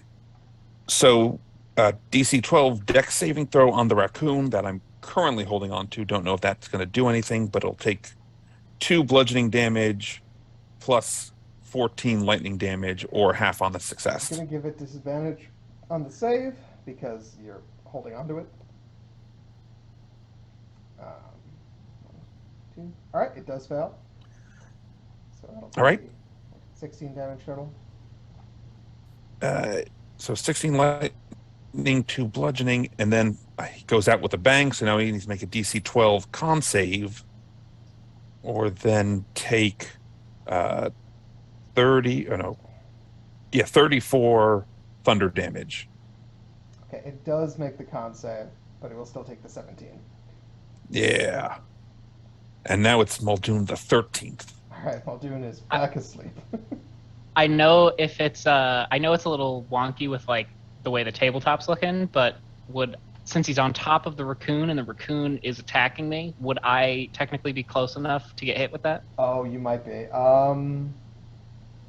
So, DC 12 dex saving throw on the raccoon that I'm currently holding on to. Don't know if that's going to do anything, but it'll take 2 bludgeoning damage plus 14 lightning damage, or half on the I'm success. gonna give it disadvantage on the save because you're holding onto it. 1, 2. All right, it does fail. So that'll All right. be 16 damage total. So 16 lightning, 2 bludgeoning, and then he goes out with a bang. So now he needs to make a DC 12 con save, or then take 34 thunder damage. Okay, it does make the con save, but it will still take the 17. Yeah. And now it's Muldoon the 13th. All right, Muldoon is back asleep. I know if it's I know it's a little wonky with like the way the tabletop's looking, but since he's on top of the raccoon and the raccoon is attacking me, would I technically be close enough to get hit with that? Oh, you might be.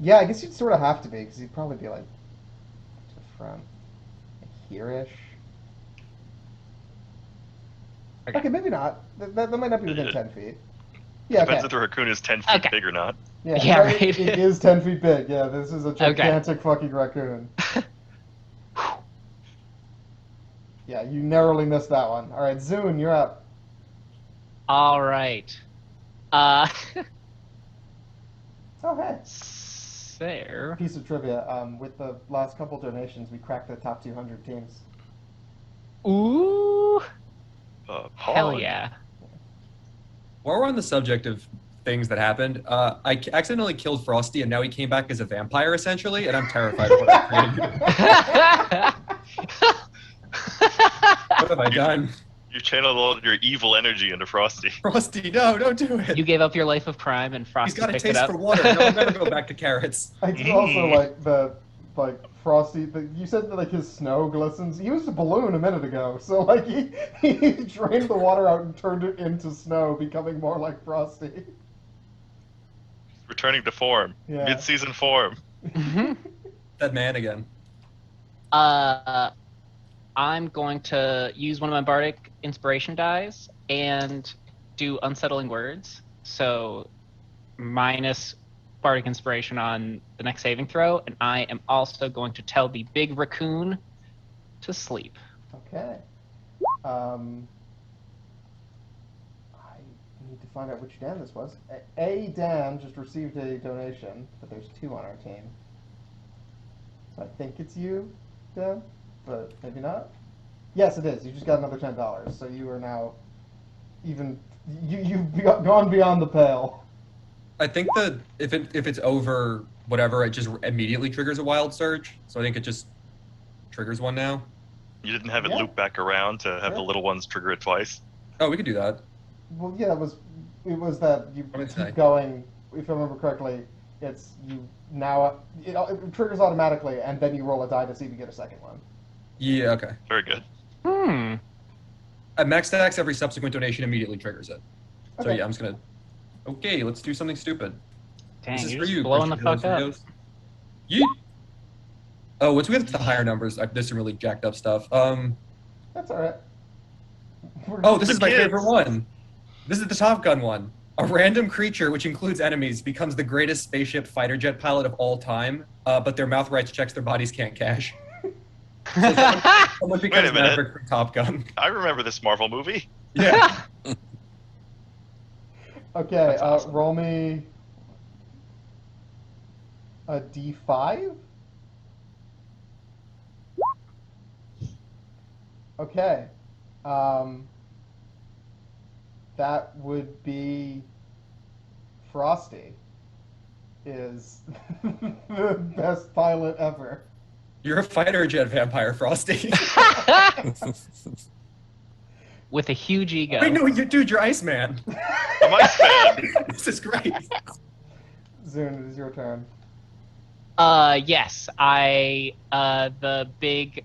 Yeah, I guess you'd sort of have to be, because you'd probably be like to the front, like here-ish. Okay, maybe not. That might not be within 10 feet. Yeah, Depends okay. if the raccoon is 10 feet Okay. big or not. Yeah, no, right. It is 10 feet big. Yeah, this is a gigantic fucking raccoon. Yeah, you narrowly missed that one. All right, Zune, you're up. All right. Oh, hey. There. Piece of trivia. With the last couple donations, we cracked the top 200 teams. Ooh. Hell Pog. yeah. While we're on the subject of things that happened, I accidentally killed Frosty, and now he came back as a vampire, essentially, and I'm terrified of what I'm creating. What have I done? You channeled all your evil energy into Frosty. Frosty, no, don't do it. You gave up your life of crime and He's Frosty got a picked it taste up. for water. No, I'm gonna go back to carrots. I do also like Frosty. You said that like his snow glistens. He was a balloon a minute ago, so like he drained the water out and turned it into snow, becoming more like Frosty. Returning to form. Yeah. Mid-season form. That man again. I'm going to use one of my bardic inspiration dies and do unsettling words. So minus bardic inspiration on the next saving throw, and I am also going to tell the big raccoon to sleep. Okay. I need to find out which Dan this was. A Dan just received a donation, but there's 2 on our team. So I think it's you, Dan, but maybe not. Yes, it is. You just got another $10, so you are now even. You've gone beyond the pale. I think that if it's over whatever, it just immediately triggers a wild surge. So I think it just triggers one now. You didn't have it Yeah. loop back around to have Sure. the little ones trigger it twice. Oh, we could do that. Well, yeah, it was that you What did I say? keep going. If I remember correctly, it's you now. It triggers automatically, and then you roll a die to see if you get a second one. Yeah, okay. Very good. At max stacks, every subsequent donation immediately triggers it. So Okay. yeah, I'm just gonna. Okay, let's do something stupid. Dang, This is you're for just you. blowing the Christian fuck up. Videos. Yeet. Oh, once we get to the higher numbers, there's some really jacked up stuff. That's all right. Oh, this The is my kids. favorite one. This is the Top Gun one. A random creature, which includes enemies, becomes the greatest spaceship fighter jet pilot of all time, but their mouth rights checks their bodies can't cash. Someone becomes a minute. Maverick from Top Gun. I remember this Marvel movie. Yeah. Okay, That's awesome. roll me a D5? Okay. Um, that would be Frosty is the best pilot ever. You're a fighter jet vampire, Frosty. With a huge ego. Wait, no, dude, you're Iceman. I'm Iceman. This is great. Zune, it is your turn. Yes, the big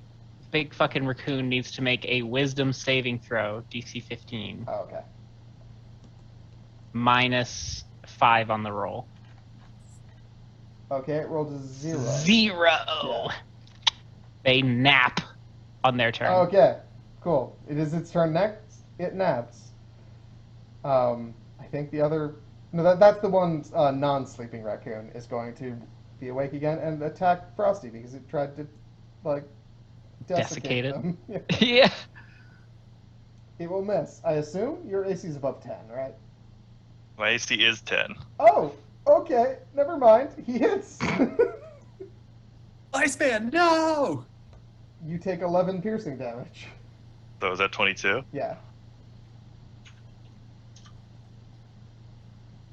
fucking raccoon needs to make a wisdom saving throw, DC 15. Oh, okay. -5 on the roll. Okay, it rolled a 0. 0! Yeah. They nap on their turn. Okay, cool. It is its turn next. It naps. I think the other... No, that's the one non-sleeping raccoon is going to be awake again and attack Frosty because it tried to, like, Desiccate it. them. Yeah. Yeah. It will miss. I assume your AC is above 10, right? My AC is 10. Oh, okay. Never mind. He hits. Iceman, no! You take 11 piercing damage. So is that 22? Yeah.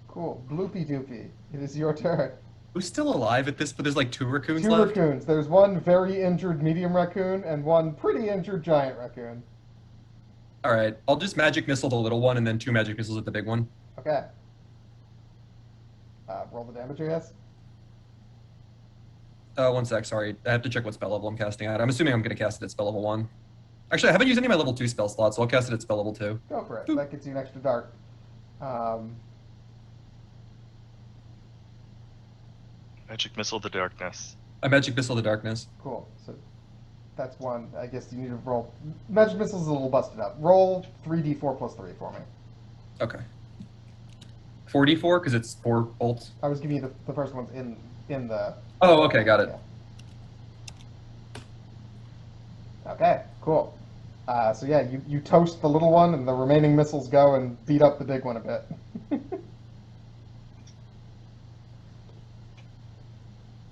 Cool. Bloopy doopy. It is your turn. Who's still alive at this? But there's like 2 raccoons Two left. raccoons. There's one very injured medium raccoon and one pretty injured giant raccoon. All right, I'll just magic missile the little one and then 2 magic missiles at the big one. Okay. Roll the damage, I guess. 1 sec, sorry. I have to check what spell level I'm casting at. I'm assuming I'm going to cast it at spell level 1. Actually, I haven't used any of my level 2 spell slots, so I'll cast it at spell level 2. Go for it. Boop. That gets you an extra dart. Magic Missile to Darkness. I magic missile the darkness. Cool. So that's one. I guess you need to roll. Magic missile's a little busted up. Roll 3d4 plus 3 for me. Okay. 44, because it's 4 bolts. I was giving you the first ones in the... Oh, okay, got it. Yeah. Okay, cool. So yeah, you toast the little one, and the remaining missiles go and beat up the big one a bit.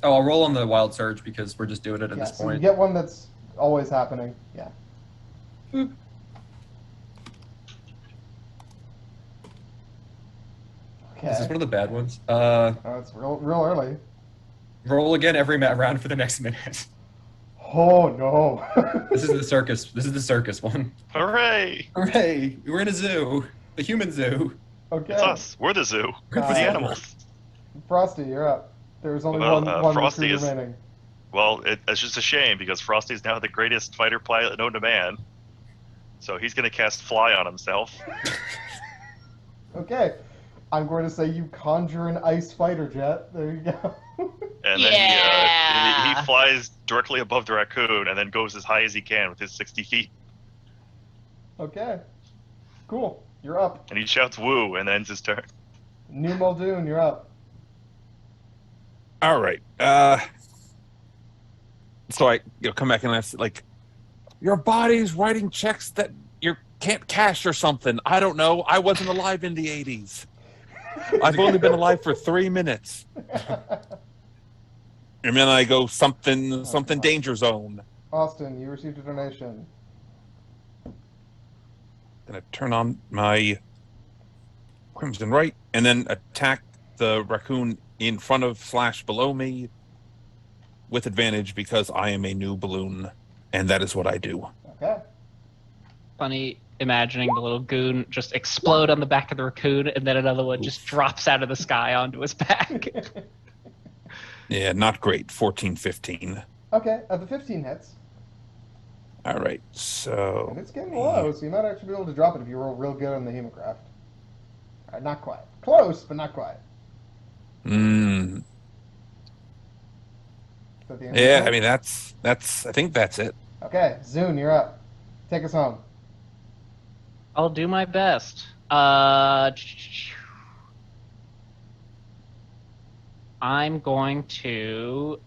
Oh, I'll roll on the wild surge because we're just doing it at Yeah, this so you point. get one that's always happening. Yeah. Boop. Okay. Is this one of the bad ones? Oh, it's real early. Roll again every round for the next minute. Oh no. This is the circus. This is the circus one. Hooray! Hooray! We're in a zoo. The human zoo. Okay. It's us. We're the zoo. We're the animals. Frosty, you're up. There's only Well, one Frosty recruit is- remaining. Well, it's just a shame because Frosty's now the greatest fighter pilot known to man. So he's going to cast Fly on himself. Okay. I'm going to say you conjure an ice fighter jet. There you go. And then Yeah! he flies directly above the raccoon and then goes as high as he can with his 60 feet. Okay. Cool. You're up. And he shouts woo and ends his turn. New Muldoon, you're up. All right. So I come back and ask, like, your body's writing checks that you can't cash or something. I don't know. I wasn't alive in the 80s. I've only been alive for 3 minutes. And then I go something danger zone. Austin, you received a donation. Gonna turn on my Crimson Right and then attack the raccoon in front of / below me with advantage because I am a new balloon, and that is what I do. Okay. Funny imagining the little goon just explode on the back of the raccoon, and then another one just drops out of the sky onto his back. Yeah, not great. 14, 15. Okay, the 15 hits. All right, so And it's getting low, so you might actually be able to drop it if you roll real good on the Hemocraft. Not quite. Close, but not quite. Is that the end of your yeah, turn? I mean that's I think that's it. Okay, Zune, you're up. Take us home. I'll do my best. I'm going to.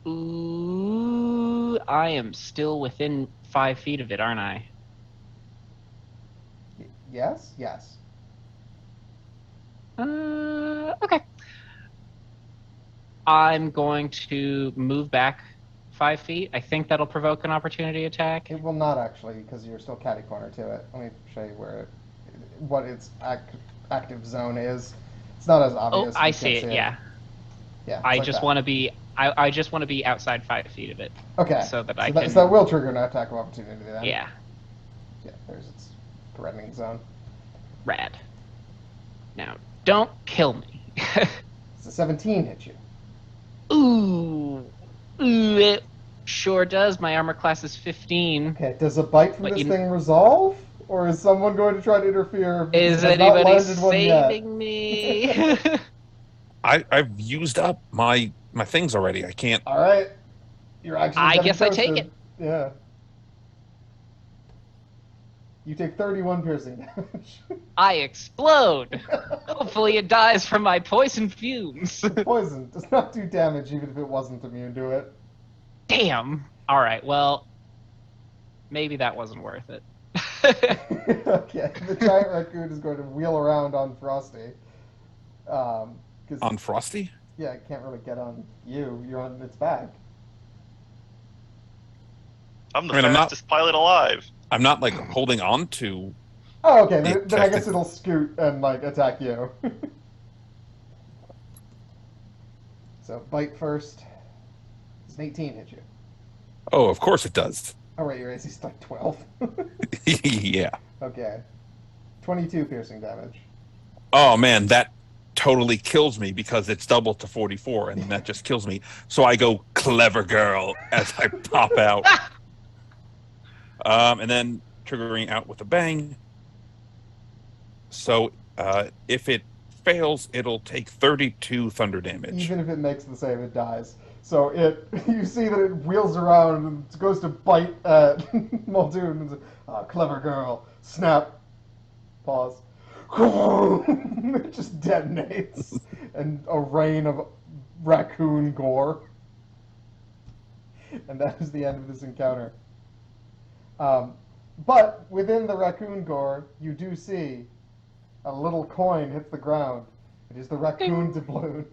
Ooh, I am still within 5 feet of it, aren't I? Yes? Yes. Okay. I'm going to move back 5 feet. I think that'll provoke an opportunity attack. It will not actually, because you're still catty corner to it. Let me show you what its active zone is. It's not as Oh, obvious. I You see can't it. Yeah. Yeah. I like just that. want to be. I just want to be outside 5 feet of it. Okay. So that I can. So that will trigger an attack of opportunity then. Yeah. Yeah. There's its threatening zone. Rad. Now, don't kill me. It's a 17 hit you. Ooh. Ooh, it sure does. My armor class is 15. Okay. Does a bite from But this you- thing resolve, or is someone going to try to interfere? Is Has not anybody landed one yet. saving me? I've used up my things already. I can't. All right. You're actually I getting guess I take toasted. it. Yeah. You take 31 piercing damage. I explode. Hopefully it dies from my poison fumes. Poison does not do damage even if it wasn't immune to it. Damn. All right. Well, maybe that wasn't worth it. Okay, the giant raccoon is going to wheel around on Frosty. Because On Frosty? yeah, it can't really get on you. You're on its back. I'm the I mean, I'm not- fastest pilot alive. I'm not like holding on to. Oh, okay. Yeah, Then I guess technically. it'll scoot and like attack you. So bite first. Does an 18 hit you? Oh, of course it does. Oh right, your AC's like 12. Yeah. Okay. 22 piercing damage. Oh man, that totally kills me because it's doubled to 44, and that just kills me. So I go clever girl as I pop out, and then triggering out with a bang. So if it fails, it'll take 32 thunder damage. Even if it makes the save, it dies. So you see that it wheels around and goes to bite at Muldoon and says, clever girl, snap, pause. It just detonates, and a rain of raccoon gore. And that is the end of this encounter. But within the raccoon gore, you do see a little coin hits the ground. It is the raccoon doubloon.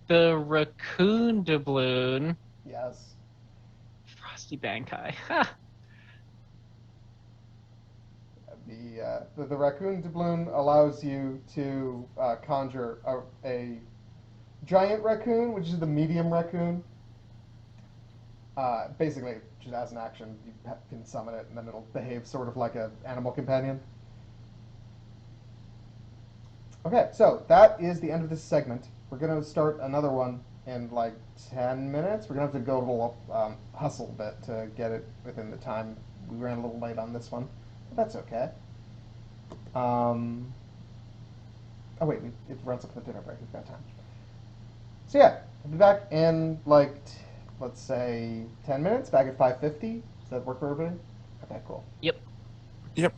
The raccoon doubloon. Yes. Frosty Bankai. The raccoon doubloon allows you to conjure a giant raccoon, which is the medium raccoon. Basically, just as an action, you can summon it, and then it'll behave sort of like an animal companion. Okay, so that is the end of this segment. We're going to start another one in like 10 minutes. We're going to have to go a little hustle a bit to get it within the time. We ran a little late on this one, but that's okay. Oh wait, it runs up to the dinner break. We've got time. So yeah, we'll be back in like, let's say 10 minutes, back at 5:50. Does that work for everybody? Okay, cool. Yep. Yep.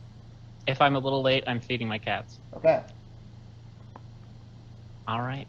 If I'm a little late, I'm feeding my cats. Okay. All right.